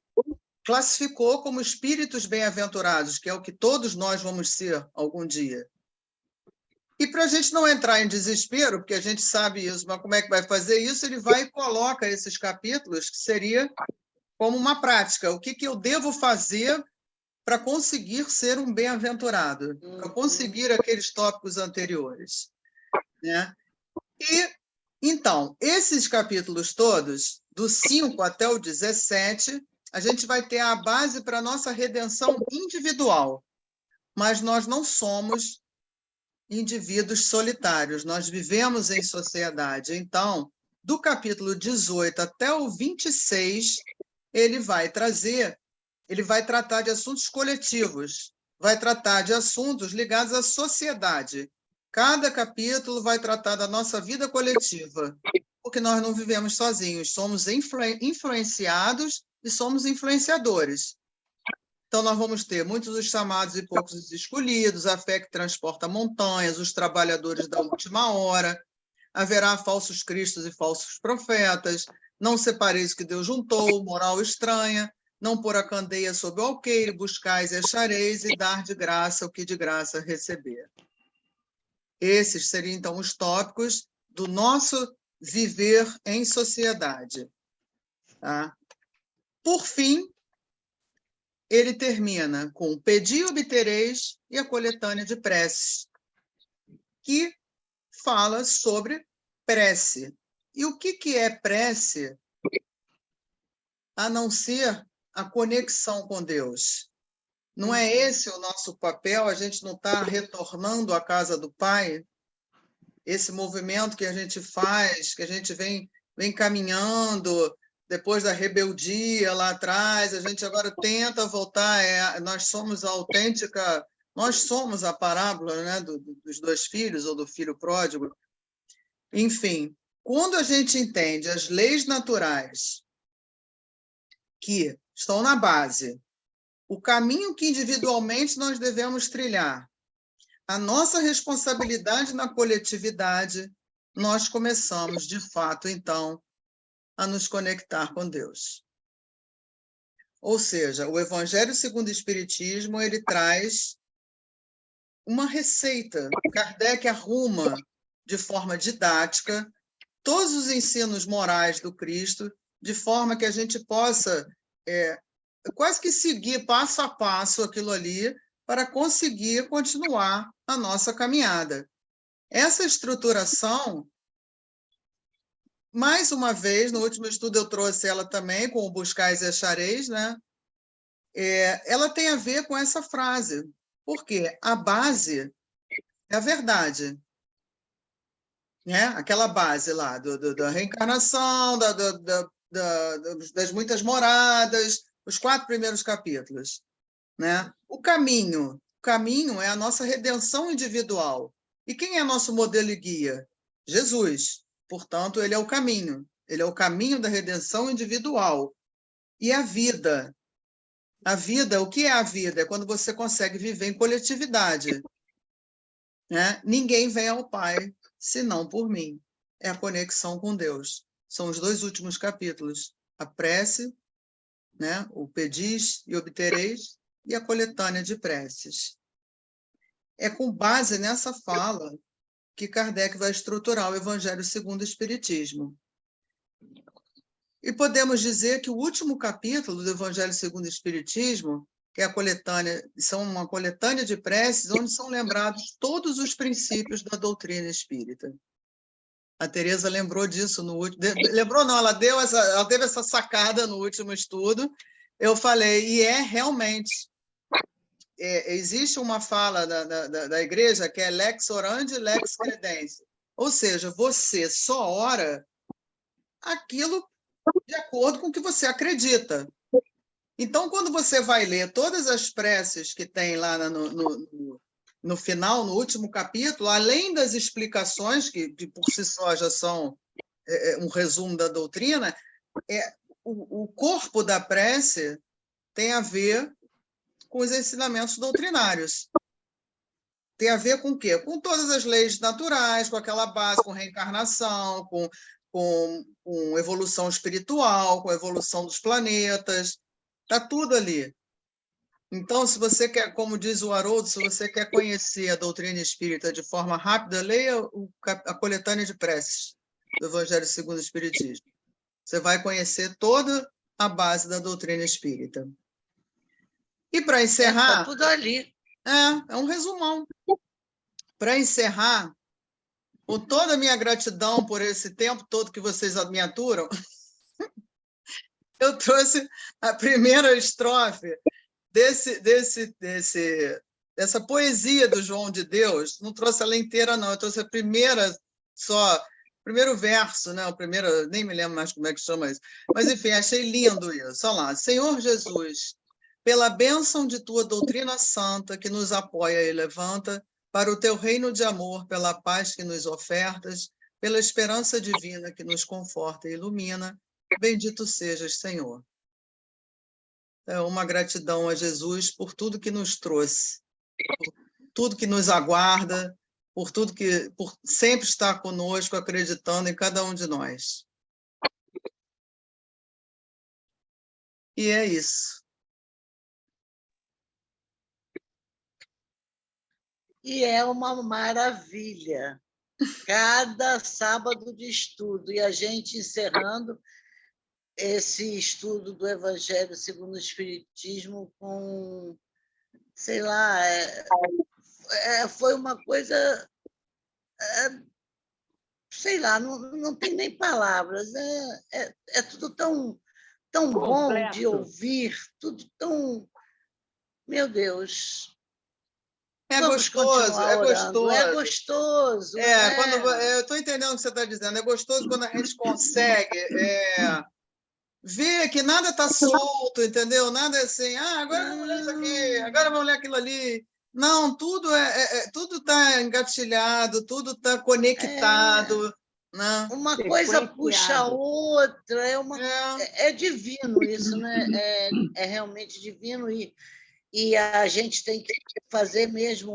classificou como espíritos bem-aventurados, que é o que todos nós vamos ser algum dia. E para a gente não entrar em desespero, porque a gente sabe isso, mas como é que vai fazer isso? Ele vai e coloca esses capítulos, que seria como uma prática. O que eu devo fazer para conseguir ser um bem-aventurado, para conseguir aqueles tópicos anteriores, né? E, então, esses capítulos todos, do 5 até o 17, a gente vai ter a base para a nossa redenção individual, mas nós não somos indivíduos solitários, nós vivemos em sociedade. Então, do capítulo 18 até o 26, ele vai tratar de assuntos coletivos, vai tratar de assuntos ligados à sociedade. Cada capítulo vai tratar da nossa vida coletiva, porque nós não vivemos sozinhos, somos influenciados e somos influenciadores. Então, nós vamos ter muitos os chamados e poucos os escolhidos, a fé que transporta montanhas, os trabalhadores da última hora, haverá falsos cristos e falsos profetas, não separeis o que Deus juntou, moral estranha, não pôr a candeia sob o alqueire, buscais e achareis, e dar de graça o que de graça receber. Esses seriam, então, os tópicos do nosso viver em sociedade. Por fim, ele termina com pedi, obtereis e a coletânea de preces, que fala sobre prece. E o que é prece, a não ser a conexão com Deus? Não é esse o nosso papel? A gente não está retornando à casa do Pai? Esse movimento que a gente faz, que a gente vem caminhando depois da rebeldia lá atrás, a gente agora tenta voltar, nós somos a parábola, né, dos dois filhos, ou do filho pródigo. Enfim, quando a gente entende as leis naturais que estão na base, o caminho que individualmente nós devemos trilhar, a nossa responsabilidade na coletividade, nós começamos, de fato, então, a nos conectar com Deus. Ou seja, o Evangelho segundo o Espiritismo, ele traz uma receita. Kardec arruma, de forma didática, todos os ensinos morais do Cristo, de forma que a gente possa quase que seguir passo a passo aquilo ali para conseguir continuar a nossa caminhada. Essa estruturação, mais uma vez, no último estudo eu trouxe ela também, com o Buscais e Achareis, né? Ela tem a ver com essa frase, porque a base é a verdade. Né? Aquela base lá da reencarnação, das muitas moradas, os 4 primeiros capítulos. Né? O caminho é a nossa redenção individual. E quem é nosso modelo e guia? Jesus. Portanto, ele é o caminho. Ele é o caminho da redenção individual. E a vida? A vida, o que é a vida? É quando você consegue viver em coletividade. Né? Ninguém vem ao Pai senão por mim. É a conexão com Deus. São os 2 últimos capítulos. A prece, né? O pedis e obtereis, e a coletânea de preces. É com base nessa fala que Kardec vai estruturar o Evangelho segundo o Espiritismo. E podemos dizer que o último capítulo do Evangelho segundo o Espiritismo, que é a coletânea, são uma coletânea de preces, onde são lembrados todos os princípios da doutrina espírita. A Teresa lembrou disso no último. Lembrou, não, ela teve essa sacada no último estudo. Eu falei, e realmente. Existe uma fala da igreja que é lex orandi, lex credendi. Ou seja, você só ora aquilo de acordo com o que você acredita. Então, quando você vai ler todas as preces que tem lá no final, no último capítulo, além das explicações, que por si só já são um resumo da doutrina, o corpo da prece tem a ver com os ensinamentos doutrinários. Tem a ver com o quê? Com todas as leis naturais, com aquela base, com reencarnação, com evolução espiritual, com a evolução dos planetas. Está tudo ali. Então, se você quer, como diz o Haroldo, se você quer conhecer a doutrina espírita de forma rápida, leia a coletânea de preces do Evangelho segundo o Espiritismo. Você vai conhecer toda a base da doutrina espírita. E para encerrar... Está tudo ali. É um resumão. Para encerrar, com toda a minha gratidão por esse tempo todo que vocês me aturam, eu trouxe a primeira estrofe dessa poesia do João de Deus. Não trouxe ela inteira, não. Eu trouxe a primeira só, primeiro verso, né? O primeiro, nem me lembro mais como é que chama isso. Mas, enfim, achei lindo isso. Olha lá. Senhor Jesus, pela bênção de tua doutrina santa que nos apoia e levanta, para o teu reino de amor, pela paz que nos ofertas, pela esperança divina que nos conforta e ilumina, bendito sejas, Senhor. É uma gratidão a Jesus por tudo que nos trouxe, por tudo que nos aguarda, por sempre estar conosco, acreditando em cada um de nós. E é isso. E é uma maravilha. Cada sábado de estudo, e a gente encerrando esse estudo do Evangelho segundo o Espiritismo com, sei lá, foi uma coisa, sei lá, não tem nem palavras, é tudo tão bom de ouvir, tudo tão... Meu Deus... É gostoso, é gostoso. É gostoso. Eu estou entendendo o que você está dizendo. É gostoso quando a gente consegue ver que nada está solto, entendeu? Nada assim, agora vamos ler isso aqui, agora vamos ler aquilo ali. Não, tudo tudo está engatilhado, tudo está conectado. né? Uma coisa puxa a outra, é divino isso, né? É realmente divino e a gente tem que fazer mesmo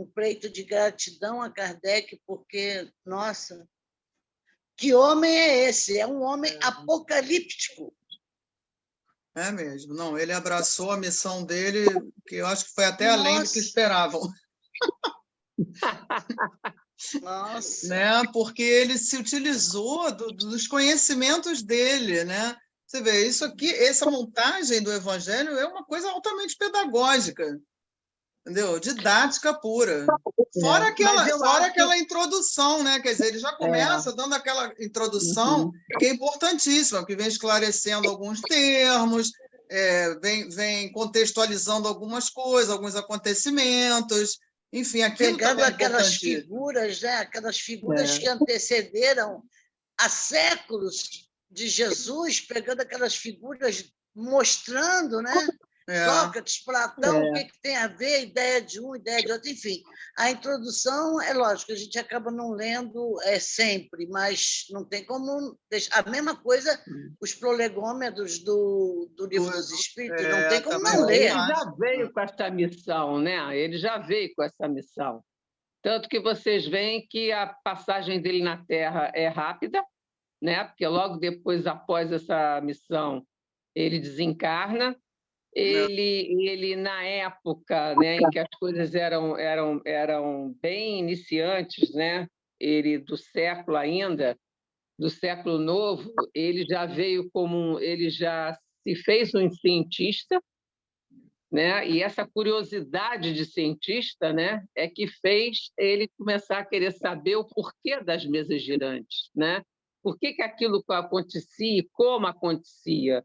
um pleito de gratidão a Kardec, porque, nossa, que homem é esse? É um homem apocalíptico. É mesmo. Não, ele abraçou a missão dele, que eu acho que foi até além do que esperavam. Nossa. Né? Porque ele se utilizou dos conhecimentos dele, né? Você vê, isso aqui, essa montagem do Evangelho é uma coisa altamente pedagógica, entendeu? Didática pura. Fora aquela introdução, né? Quer dizer, ele já começa dando aquela introdução que é importantíssima, que vem esclarecendo alguns termos, vem contextualizando algumas coisas, alguns acontecimentos, enfim, aquilo pegando também é aquelas figuras, né? Aquelas figuras que antecederam há séculos de Jesus, pegando aquelas figuras, mostrando, né? Sócrates, Platão, o que tem a ver, ideia de um, ideia de outro, enfim. A introdução, é lógico, a gente acaba não lendo sempre, mas não tem como deixar. A mesma coisa, os prolegômenos do Livro dos Espíritos, não tem como não ler. Ele já veio com essa missão, né? Ele já veio com essa missão. Tanto que vocês veem que a passagem dele na Terra é rápida, né? Porque logo depois, após essa missão, ele desencarna. Ele na época, né, em que as coisas eram bem iniciantes, né? Ele do século ainda, do século novo, ele já veio ele já se fez um cientista, né? E essa curiosidade de cientista, né, é que fez ele começar a querer saber o porquê das mesas girantes, né? Por que aquilo acontecia e como acontecia,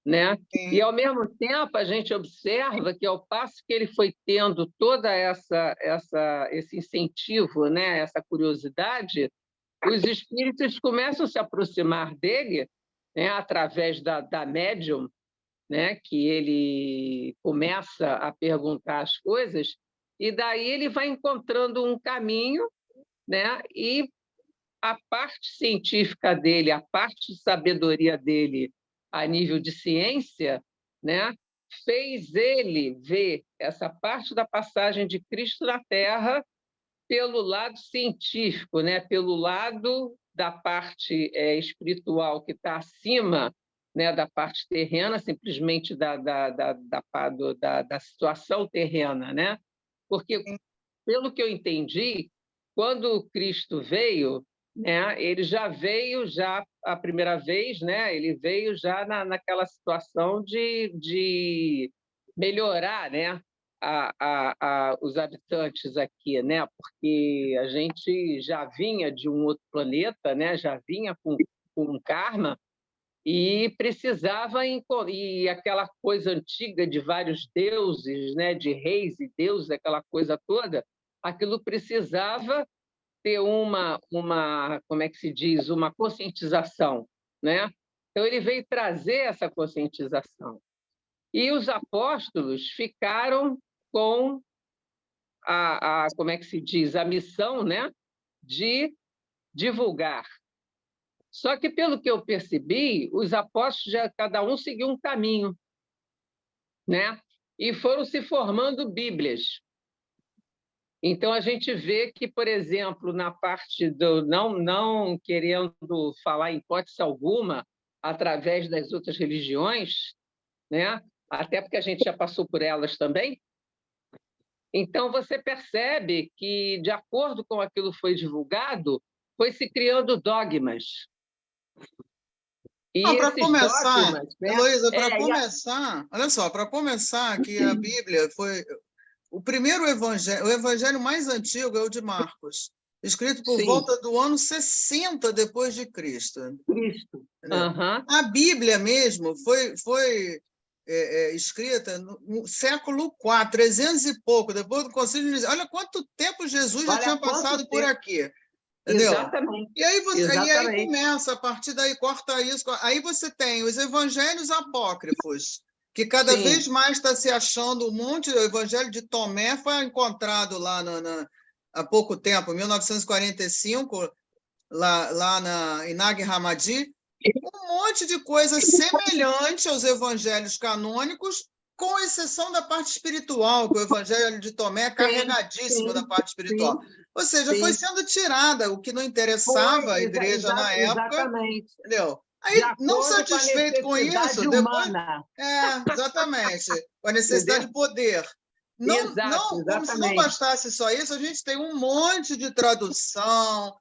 né? E, ao mesmo tempo, a gente observa que, ao passo que ele foi tendo toda esse incentivo, né? Essa curiosidade, os espíritos começam a se aproximar dele, né? Através da médium, né? Que ele começa a perguntar as coisas, e daí ele vai encontrando um caminho, né? E a parte científica dele, a parte de sabedoria dele a nível de ciência, né, fez ele ver essa parte da passagem de Cristo na Terra pelo lado científico, né, pelo lado da parte espiritual que está acima, né, da parte terrena, simplesmente da situação terrena, né? Porque, pelo que eu entendi, quando Cristo veio, né, ele já veio a primeira vez, né, ele veio já naquela situação de melhorar, né, os habitantes aqui, né, porque a gente já vinha de um outro planeta, né, já vinha com um karma e precisava e aquela coisa antiga de vários deuses, né, de reis e deuses, aquela coisa toda, aquilo precisava ter como é que se diz, uma conscientização, né? Então ele veio trazer essa conscientização. E os apóstolos ficaram com como é que se diz, a missão, né, de divulgar. Só que, pelo que eu percebi, os apóstolos já cada um seguiu um caminho, né? E foram se formando Bíblias. Então, a gente vê que, por exemplo, na parte do não querendo falar em hipótese alguma através das outras religiões, né? Até porque a gente já passou por elas também. Então, você percebe que, de acordo com aquilo que foi divulgado, foi se criando dogmas. Para começar, dogmas, né? Heloísa, para começar, olha só, para começar, que a Bíblia foi... O primeiro evangelho, o evangelho mais antigo é o de Marcos, escrito por volta do ano 60 depois de Cristo. A Bíblia mesmo foi escrita no século IV, 300 e pouco, depois do Concílio de Nicéia. Olha quanto tempo Jesus já tinha passado por aqui. Entendeu? Exatamente. E aí, aí começa, a partir daí, corta isso. Aí você tem os evangelhos apócrifos, que cada vez mais está se achando um monte. O Evangelho de Tomé foi encontrado lá há pouco tempo, 1945, em Nag Hammadi, um monte de coisa semelhante aos evangelhos canônicos, com exceção da parte espiritual, que o evangelho de Tomé é carregadíssimo da parte espiritual. Ou seja, foi sendo tirada o que não interessava à igreja na época. Exatamente. Entendeu? Aí, não satisfeito com isso, depois. Exatamente, com a necessidade de poder. Como se não bastasse só isso, a gente tem um monte de tradução,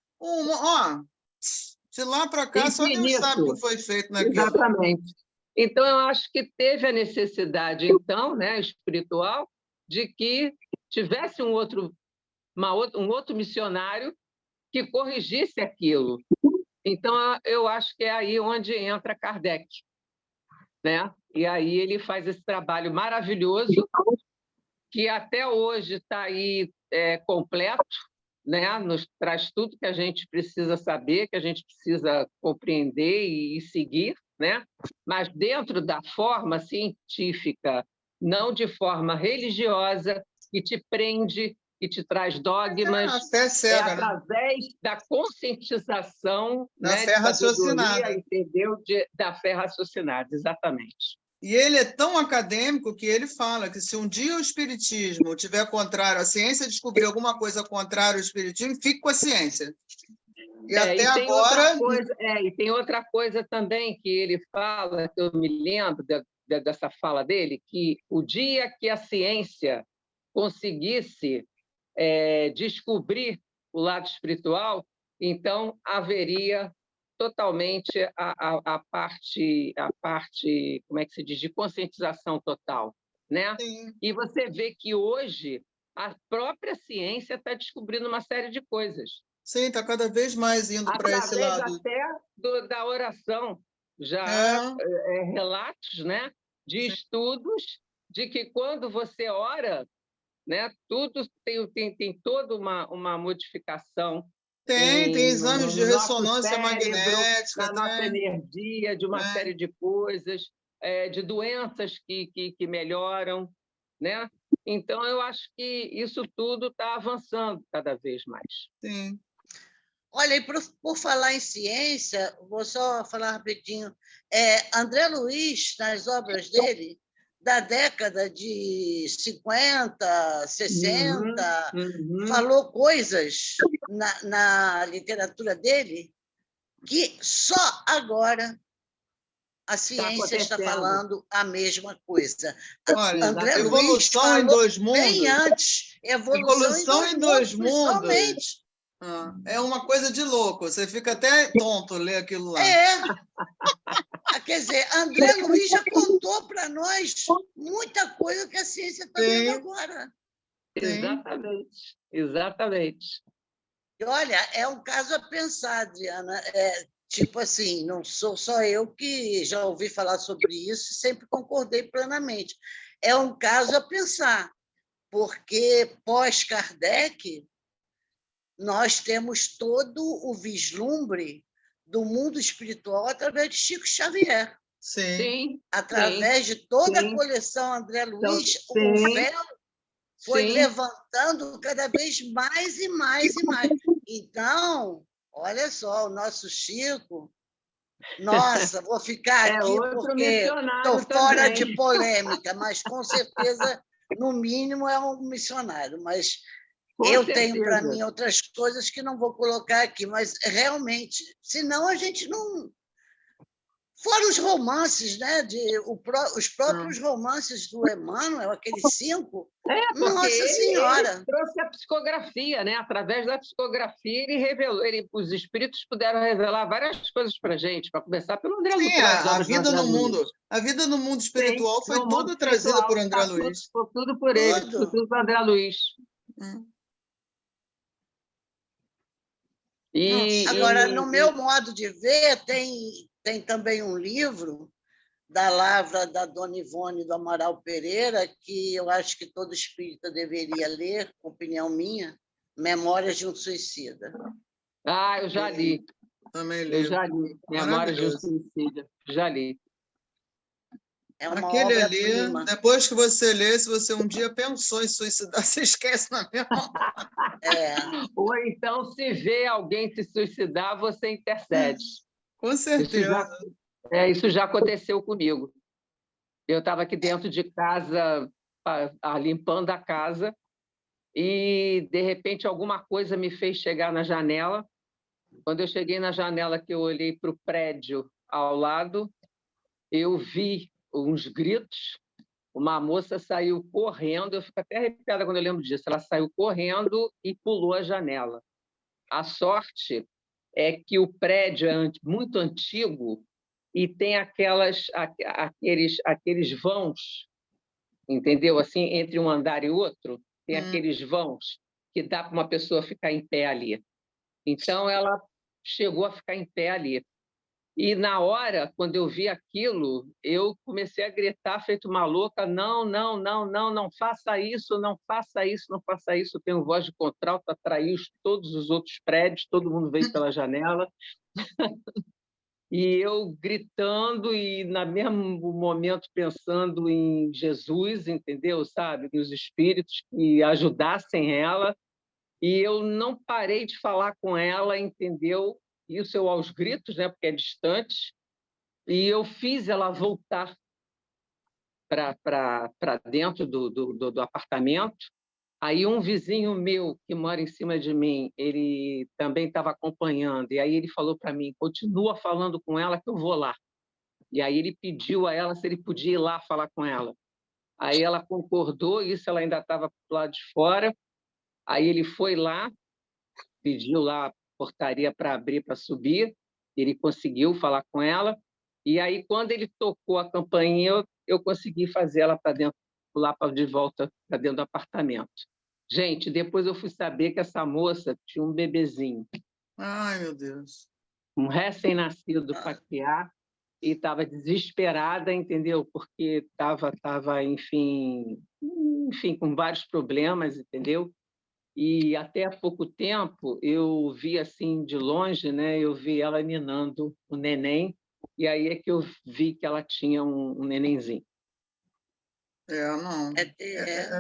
de lá para cá, só Deus sabe o que foi feito naquilo. Exatamente. Então, eu acho que teve a necessidade, então, né, espiritual, de que tivesse um outro missionário que corrigisse aquilo. Então, eu acho que é aí onde entra Kardec, né? E aí ele faz esse trabalho maravilhoso, que até hoje está aí completo, né? Nos traz tudo que a gente precisa saber, que a gente precisa compreender e seguir, né? Mas dentro da forma científica, não de forma religiosa, que te prende, que te traz dogmas, a fé cega, através da conscientização, da fé raciocinada, entendeu? Da fé raciocinada, exatamente. E ele é tão acadêmico que ele fala que se um dia o espiritismo tiver contrário, a ciência descobrir alguma coisa contrária ao espiritismo, fique com a ciência. E até agora... E tem outra coisa também que ele fala, que eu me lembro dessa fala dele, que o dia que a ciência conseguisse descobrir o lado espiritual, então haveria totalmente a parte, como é que se diz, de conscientização total, né? Sim. E você vê que hoje a própria ciência está descobrindo uma série de coisas. Sim, está cada vez mais indo para esse lado. Até da oração. Já há relatos, né, de estudos de que quando você ora, né, tudo tem toda uma modificação. Tem exames de ressonância magnética. Da nossa energia, de uma série de coisas, de doenças que melhoram, né? Então, eu acho que isso tudo está avançando cada vez mais. Sim. Olha, e por falar em ciência, vou só falar rapidinho. André Luiz, nas obras dele, da década de 50, 60, falou coisas na literatura dele que só agora a ciência está falando a mesma coisa. Olha, André evolução Luiz em dois mundos. Bem antes. Evolução em dois mundos. Somente. É uma coisa de louco. Você fica até tonto ler aquilo lá. Quer dizer, André Luiz já contou para nós muita coisa que a ciência está vendo agora. Exatamente. Exatamente. E, olha, é um caso a pensar, Adriana. Tipo assim, não sou só eu que já ouvi falar sobre isso e sempre concordei plenamente. É um caso a pensar, porque pós-Kardec, nós temos todo o vislumbre do mundo espiritual através de Chico Xavier. Sim. Através de toda a coleção André Luiz, o véu foi levantando cada vez mais e mais e mais. Então, olha só, o nosso Chico... Nossa, vou ficar aqui porque estou fora de polêmica, mas com certeza, no mínimo, é um missionário. Mas eu tenho para mim outras coisas que não vou colocar aqui, mas realmente, senão a gente não... Fora os romances, né? Os próprios romances do Emmanuel, aqueles 5. Nossa Senhora! Ele trouxe a psicografia, né? Através da psicografia, ele revelou, os espíritos puderam revelar várias coisas para a gente, para começar pelo André Luiz. A vida no mundo espiritual foi toda trazida por André Luiz. Foi tudo por ele, foi tudo por André Luiz. Agora, no meu modo de ver, tem também um livro da Lavra da Dona Ivone do Amaral Pereira, que eu acho que todo espírita deveria ler, opinião minha, Memórias de um Suicida. Eu já li. Também li. Eu já li. Memórias de um Suicida. Já li. É uma Aquele ali, obra-prima. depois que você lê, se você um dia pensou em suicidar, você esquece na mesma hora. Ou então, se vê alguém se suicidar, você intercede. Com certeza. Isso já aconteceu comigo. Eu estava aqui dentro de casa, limpando a casa, e, de repente, alguma coisa me fez chegar na janela. Quando eu cheguei na janela, que eu olhei para o prédio ao lado, eu vi uns gritos. Uma moça saiu correndo, eu fico até arrepiada quando eu lembro disso. Ela saiu correndo e pulou a janela. A sorte é que o prédio é muito antigo e tem aqueles vãos, entendeu? Assim, entre um andar e outro, tem aqueles vãos que dá para uma pessoa ficar em pé ali. Então, ela chegou a ficar em pé ali. E, na hora, quando eu vi aquilo, eu comecei a gritar, feito uma louca: não, não, não, não, não faça isso, não faça isso, não faça isso. Eu tenho voz de contralto, atraiu todos os outros prédios, todo mundo veio pela janela. E eu gritando e, no mesmo momento, pensando em Jesus, entendeu? Sabe? Nos espíritos que ajudassem ela. E eu não parei de falar com ela, entendeu? Isso eu aos gritos, né? Porque é distante. E eu fiz ela voltar para dentro do apartamento. Aí um vizinho meu que mora em cima de mim, ele também estava acompanhando. E aí ele falou para mim: continua falando com ela que eu vou lá. E aí ele pediu a ela se ele podia ir lá falar com ela. Aí ela concordou, isso ela ainda estava do lado de fora. Aí ele foi lá, pediu lá a portaria para abrir, para subir. Ele conseguiu falar com ela. E aí, quando ele tocou a campainha, eu consegui fazer ela para dentro, lá de volta para dentro do apartamento. Gente, depois eu fui saber que essa moça tinha um bebezinho. Ai, meu Deus. Um recém-nascido para criar, e estava desesperada, entendeu? Porque estava, enfim, com vários problemas, entendeu? E até há pouco tempo eu vi assim de longe, né? Eu vi ela ninando o neném, e aí é que eu vi que ela tinha um nenenzinho. Não.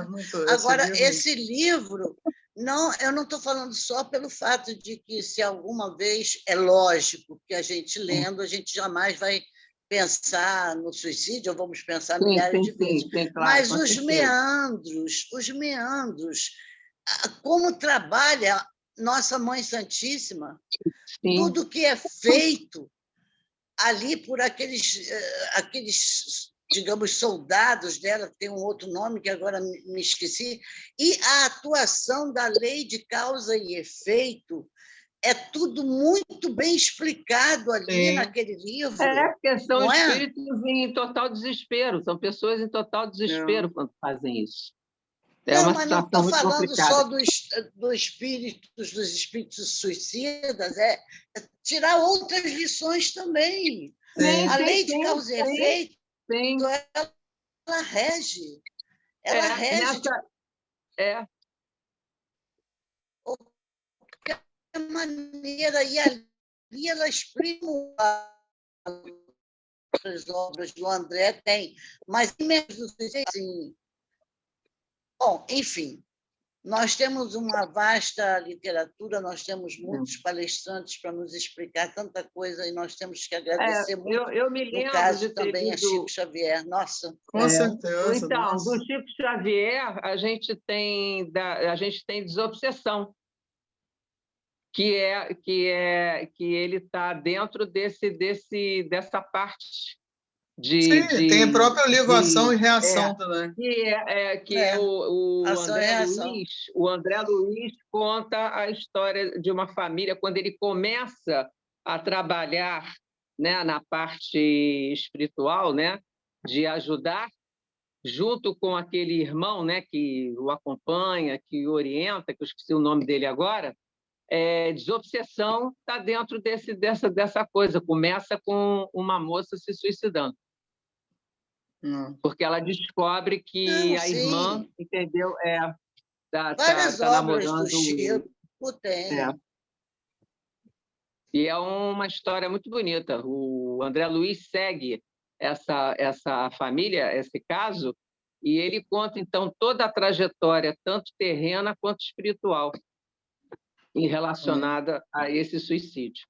Muito. Agora, esse livro, não, eu não estou falando só pelo fato de que, se alguma vez, é lógico que a gente lendo, a gente jamais vai pensar no suicídio, ou vamos pensar milhares de vezes. Sim, claro, mas os meandros, como trabalha Nossa Mãe Santíssima, tudo que é feito ali por aqueles, digamos, soldados dela, que tem um outro nome que agora me esqueci, e a atuação da lei de causa e efeito, é tudo muito bem explicado ali naquele livro. Porque são espíritos em total desespero, são pessoas em total desespero quando fazem isso. Mas não estou falando só dos espíritos suicidas, é tirar outras lições também. A lei de causa e efeito, ela rege. Ela rege de maneira, e ali ela exprime as obras do André, tem, mas mesmo assim. Bom, enfim, nós temos uma vasta literatura, nós temos muitos palestrantes para nos explicar tanta coisa, e nós temos que agradecer muito, eu me lembro no caso de ter também, lido... a Chico Xavier. Nossa. Com certeza. Então, do Chico Xavier, a gente tem Desobsessão, que ele está dentro dessa parte Sim, tem o próprio livro Ação e Reação também. O André Luiz conta a história de uma família quando ele começa a trabalhar, né, na parte espiritual, né, de ajudar, junto com aquele irmão, né, que o acompanha, que o orienta, que eu esqueci o nome dele agora. Desobsessão está dentro dessa coisa. Começa com uma moça se suicidando. Porque ela descobre que a irmã, entendeu? Várias tá obras namorando... do Chico tem. E é uma história muito bonita. O André Luiz segue essa família, esse caso, e ele conta, então, toda a trajetória, tanto terrena quanto espiritual, relacionada a esse suicídio.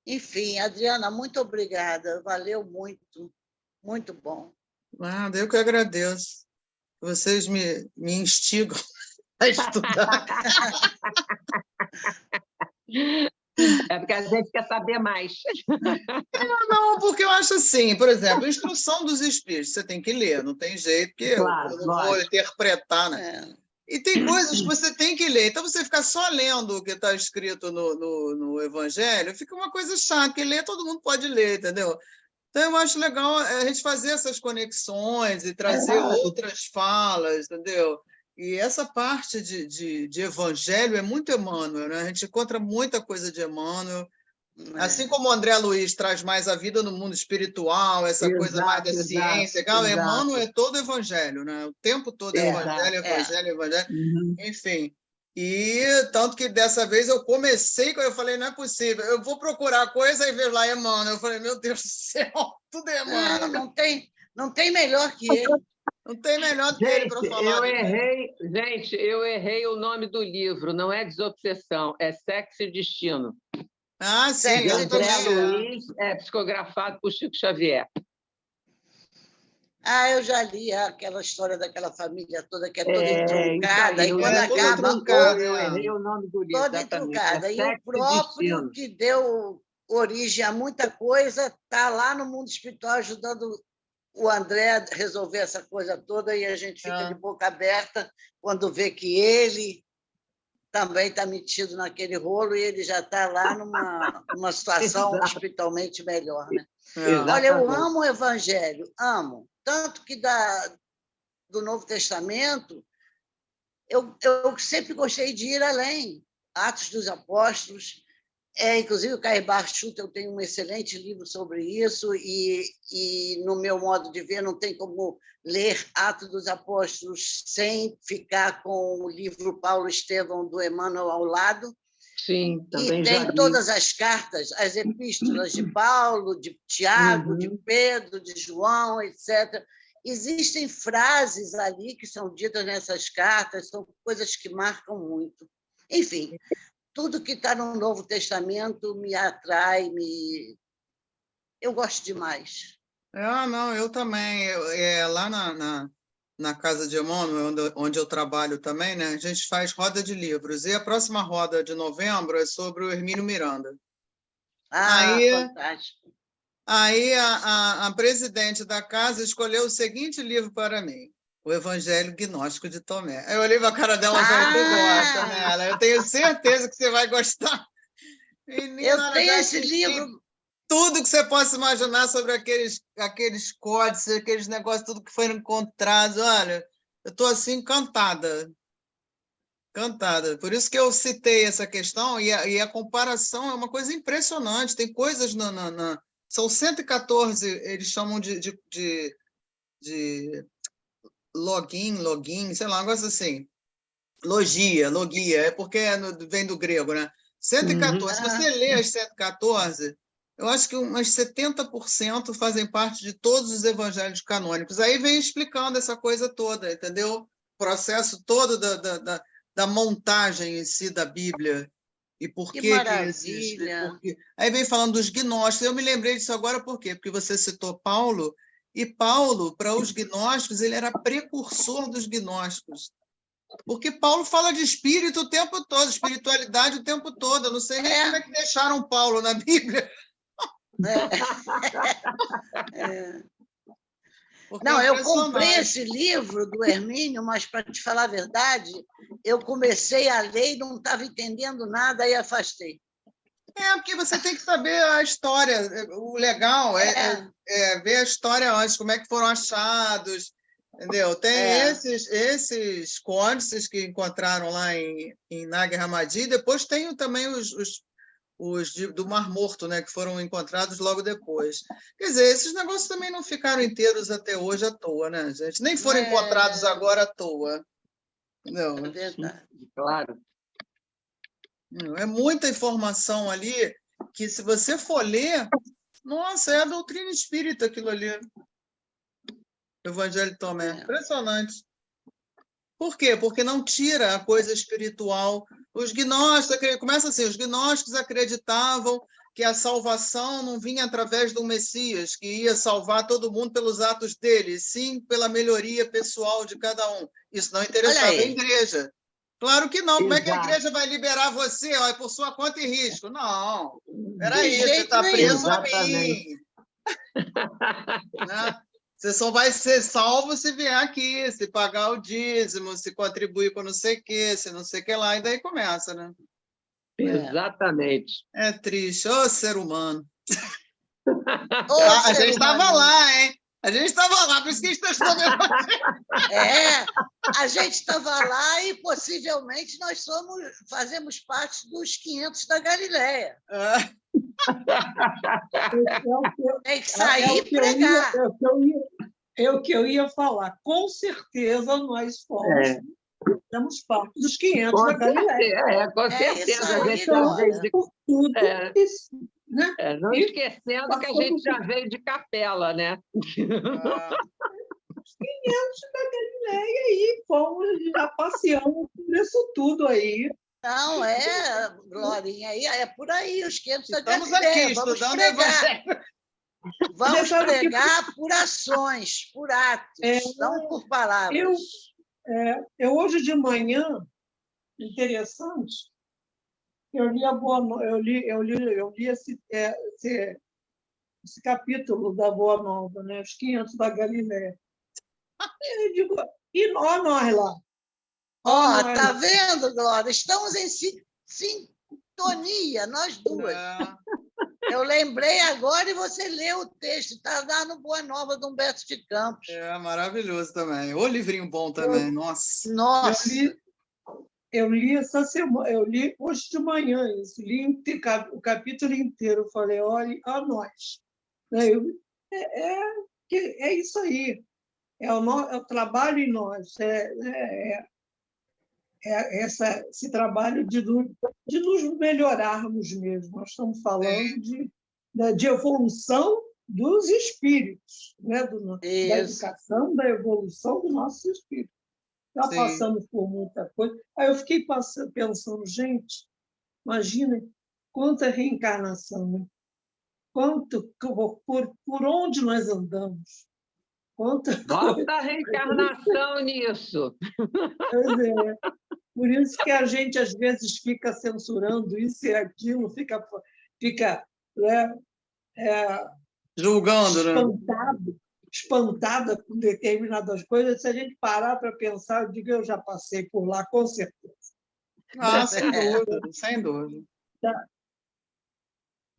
Enfim, Adriana, muito obrigada. Valeu muito. Muito bom. Nada, eu que agradeço. Vocês me instigam a estudar. É porque a gente quer saber mais. Não, porque eu acho assim, por exemplo, Instrução dos Espíritos, você tem que ler, não tem jeito, porque Claro, eu não vou interpretar, né? E tem coisas que você tem que ler. Então, você ficar só lendo o que está escrito no Evangelho, fica uma coisa chata, porque ler todo mundo pode ler, entendeu? Então, eu acho legal a gente fazer essas conexões e trazer outras falas, entendeu? E essa parte de Evangelho é muito Emmanuel, né? A gente encontra muita coisa de Emmanuel. Assim como o André Luiz traz mais a vida no mundo espiritual, essa coisa mais da ciência, Emmanuel é todo Evangelho, né? O tempo todo é Evangelho, Evangelho, Evangelho. Enfim. E tanto que dessa vez eu comecei, eu falei, não é possível, eu vou procurar coisa e ver lá Emmanuel. Eu falei, meu Deus do céu, tudo é Emmanuel. Não tem melhor que ele. Não tem melhor do que ele para falar. Gente, eu errei o nome do livro, não é Desobsessão, é Sexo e Destino. Ah, sim, de André Luiz, psicografado por Chico Xavier. Eu já li aquela história daquela família toda que é toda entroncada, e quando acaba... Eu errei o nome do livro, toda entroncada. E o próprio que deu origem a muita coisa está lá no mundo espiritual ajudando o André a resolver essa coisa toda, e a gente fica de boca aberta quando vê que ele também está metido naquele rolo e ele já está lá numa situação espiritualmente melhor. Né? Olha, eu amo o Evangelho, amo. Tanto que do Novo Testamento, eu sempre gostei de ir além. Atos dos Apóstolos, inclusive o Caibar Schutel tem um excelente livro sobre isso, e no meu modo de ver, não tem como ler Atos dos Apóstolos sem ficar com o livro Paulo Estevão, do Emmanuel, ao lado. Sim, também e tem todas as cartas, as epístolas de Paulo, de Tiago, de Pedro, de João, etc. Existem frases ali que são ditas nessas cartas, são coisas que marcam muito. Enfim, tudo que está no Novo Testamento me atrai, eu gosto demais. Não, eu também. Lá na Casa de Emmanuel, onde eu trabalho também, né, a gente faz roda de livros. E a próxima roda de novembro é sobre o Hermínio Miranda. Fantástico. Aí a presidente da casa escolheu o seguinte livro para mim: O Evangelho Gnóstico de Tomé. Eu olhei para a cara dela e falei, tu gosta, né? Eu tenho certeza que você vai gostar. Menina, eu tenho esse livro. Tudo que você possa imaginar sobre aqueles códices, aqueles negócios, tudo que foram encontrados. Olha, eu estou assim encantada. Encantada. Por isso que eu citei essa questão, e a comparação é uma coisa impressionante. Tem coisas são 114, eles chamam de login, sei lá, um negócio assim. Logia, é porque vem do grego, né? 114. Se você lê as 114, eu acho que umas 70% fazem parte de todos os evangelhos canônicos. Aí vem explicando essa coisa toda, entendeu? O processo todo da montagem em si da Bíblia. E por que existe. Aí vem falando dos gnósticos. Eu me lembrei disso agora por quê? Porque você citou Paulo, e Paulo, para os gnósticos, ele era precursor dos gnósticos. Porque Paulo fala de espírito o tempo todo, espiritualidade o tempo todo. Eu não sei nem como é que deixaram Paulo na Bíblia. Não, eu comprei esse livro do Hermínio, mas, para te falar a verdade, eu comecei a ler e não estava entendendo nada e afastei. Porque você tem que saber a história. O legal é ver a história antes, como é que foram achados, entendeu? Tem esses códices que encontraram lá em Nag Hammadi, depois tem também os do Mar Morto, né, que foram encontrados logo depois. Quer dizer, esses negócios também não ficaram inteiros até hoje à toa, né, gente? Nem foram encontrados agora à toa. Não. É verdade. Claro. É muita informação ali, que se você for ler, nossa, é a doutrina espírita aquilo ali. O Evangelho de Tomé. Impressionante. Por quê? Porque não tira a coisa espiritual. Os gnósticos, começa assim, os gnósticos acreditavam que a salvação não vinha através do Messias, que ia salvar todo mundo pelos atos dele, sim pela melhoria pessoal de cada um. Isso não interessava a igreja. Claro que não. Como é que a igreja vai liberar você? Ó, é por sua conta e risco. Não. Peraí, você está preso a mim. Né? Você só vai ser salvo se vier aqui, se pagar o dízimo, se contribuir com não sei o quê, se não sei o que lá, e daí começa, né? Exatamente. É triste. Ô, ser humano. A gente estava lá, hein? A gente estava lá, por isso que a gente está estudando. A gente estava lá e possivelmente nós fazemos parte dos 500 da Galileia. Tem que sair e pregar. É o que eu ia falar. Com certeza nós fazemos parte dos 500 da Galileia. Com certeza. A gente já veio de... Por tudo isso. Né? Não esquecendo que a gente já veio de Capela, né? Os 500 da Galileia e fomos, já passeamos por isso tudo aí. Não, Glorinha, é por aí, os 500 da Galileia. Estamos aqui, estudando o Evangelho. Vamos pregar por ações, por atos, não por palavras. Eu hoje de manhã, interessante, eu li esse capítulo da Boa Nova, né? Os 500 da Galileia. Eu digo, e nós lá? Tá vendo, Glória? Estamos em sintonia, nós duas. Eu lembrei agora e você leu o texto. Está lá no Boa Nova, do Humberto de Campos. Maravilhoso também. O livrinho bom também, nossa. Eu li essa semana, eu li hoje de manhã isso, li o capítulo inteiro. Eu falei, olha, a nós. É isso aí. É o trabalho em nós. Esse trabalho de nos melhorarmos mesmo. Nós estamos falando de evolução dos espíritos, né? Da educação, da evolução do nosso espírito. Já passamos por muita coisa. Aí eu fiquei pensando, gente, imagina quanta reencarnação, né? Por onde nós andamos. Bota reencarnação nisso. Pois é. Por isso que a gente, às vezes, fica censurando isso e aquilo, fica julgando, espantada com determinadas coisas. Se a gente parar para pensar, eu digo, eu já passei por lá, com certeza. Sem dúvida, sem dúvida. Tá.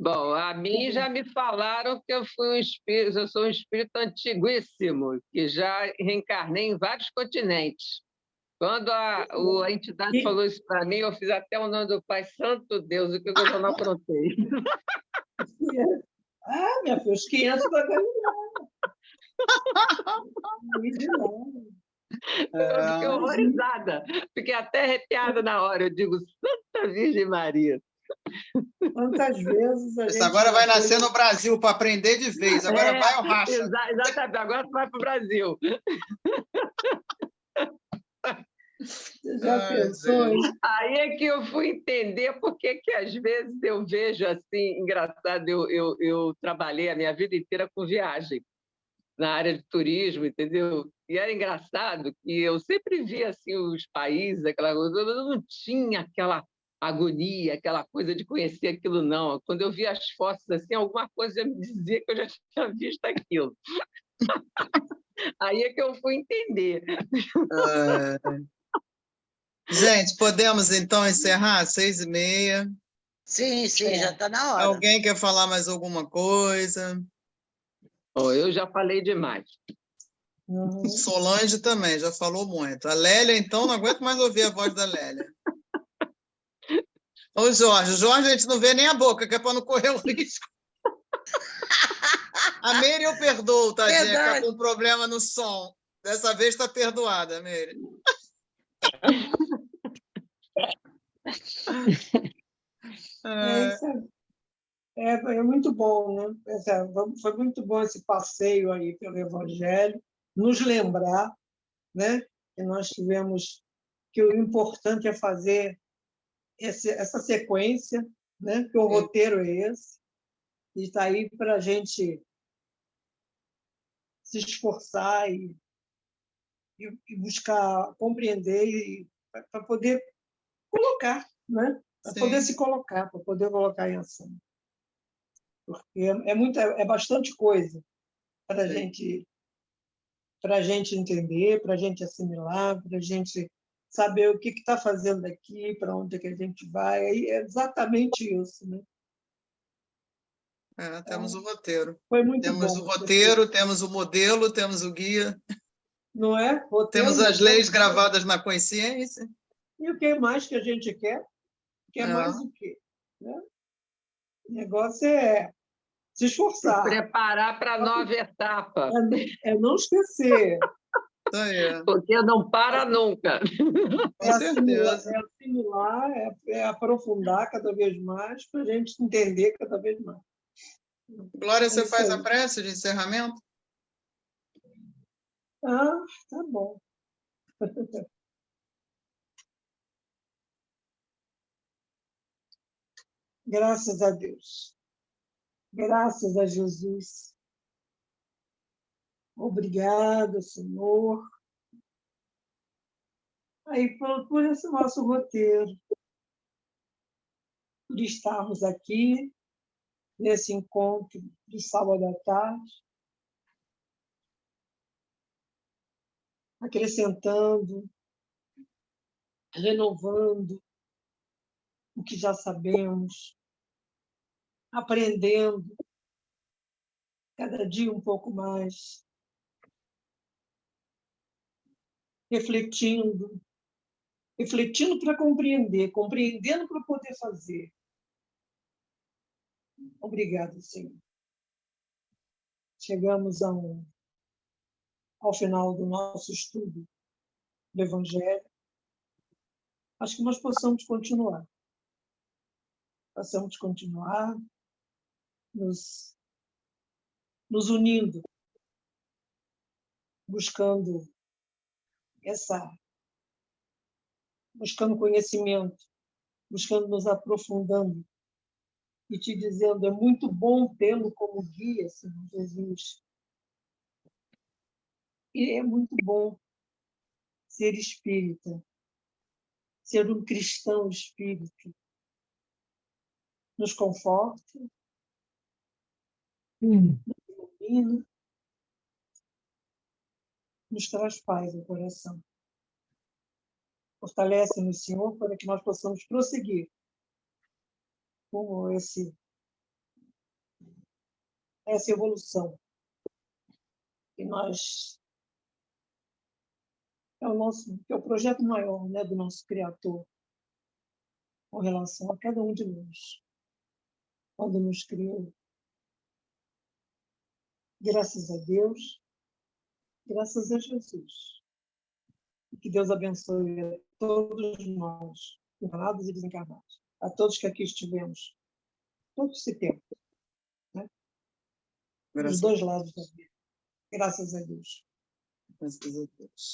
Bom, a mim já me falaram que eu sou um espírito antiguíssimo, que já reencarnei em vários continentes. Quando a entidade falou isso para mim, eu fiz até o nome do Pai, Santo Deus, o que eu não aprontei. Minha filha, os 500 da Galileia. Eu fiquei horrorizada, fiquei até arrepiada na hora. Eu digo, Santa Virgem Maria. Quantas vezes a gente... Agora vai nascer no Brasil para aprender de vez. Agora vai ao racha. Exatamente, agora tu vai para o Brasil. Você já pensou? Aí é que eu fui entender por que às vezes eu vejo assim, engraçado, eu trabalhei a minha vida inteira com viagem na área de turismo, entendeu? E era engraçado que eu sempre via assim, os países, aquela coisa, eu não tinha aquela agonia, aquela coisa de conhecer aquilo, não. Quando eu via as fotos assim, alguma coisa me dizia que eu já tinha visto aquilo. Aí é que eu fui entender. Gente, podemos então encerrar às 6h30? Sim, já está na hora. Alguém quer falar mais alguma coisa? Eu já falei demais. Solange também, já falou muito. A Lélia, então, não aguento mais ouvir a voz da Lélia. Ô, Jorge, a gente não vê nem a boca, que é para não correr o risco. A Meire eu perdoo, tadinha, que está com problema no som. Dessa vez está perdoada, Meire. É muito bom, né? Foi muito bom esse passeio aí pelo Evangelho, nos lembrar, né, que nós tivemos, que o importante é fazer essa sequência, né, que o roteiro é esse, e está aí para a gente se esforçar e buscar compreender para poder colocar, né? Para poder se colocar, para poder colocar em ação. Porque é bastante coisa para a gente entender, para a gente assimilar, para a gente saber o que está fazendo aqui, para onde é que a gente vai. É exatamente isso, né? Temos o roteiro. Foi muito temos bom. O roteiro, temos o modelo, temos o guia. Não é? Roteiro, temos as leis gravadas na consciência. E o que mais que a gente quer? Quer mais o quê? Né? O negócio é se esforçar. Se preparar para a nova etapa. É não esquecer. Porque não para nunca. Com certeza. É assimilar, é aprofundar cada vez mais para a gente entender cada vez mais. Glória, você faz a prece de encerramento? Tá bom. Graças a Deus. Graças a Jesus. Obrigada, Senhor. Aí, por esse nosso roteiro, por estarmos aqui, nesse encontro de sábado à tarde, acrescentando, renovando o que já sabemos, aprendendo cada dia um pouco mais, refletindo para compreender, compreendendo para poder fazer. Obrigado, Senhor. Chegamos ao final do nosso estudo do Evangelho. Acho que nós possamos continuar. Possamos continuar nos unindo, buscando conhecimento, buscando nos aprofundando e te dizendo, é muito bom tê-lo como guia, Senhor Jesus. E é muito bom ser espírita, ser um cristão espírita. Nos conforta, nos ilumina, nos traz paz no coração. Fortalece-nos, Senhor, para que nós possamos prosseguir com essa evolução que é o projeto maior, né, do nosso Criador com relação a cada um de nós, quando nos criou. Graças a Deus, graças a Jesus. E que Deus abençoe a todos nós, encarnados e desencarnados, a todos que aqui estivemos, todo esse tempo, né? Dos dois lados da vida. Graças a Deus. Graças a Deus.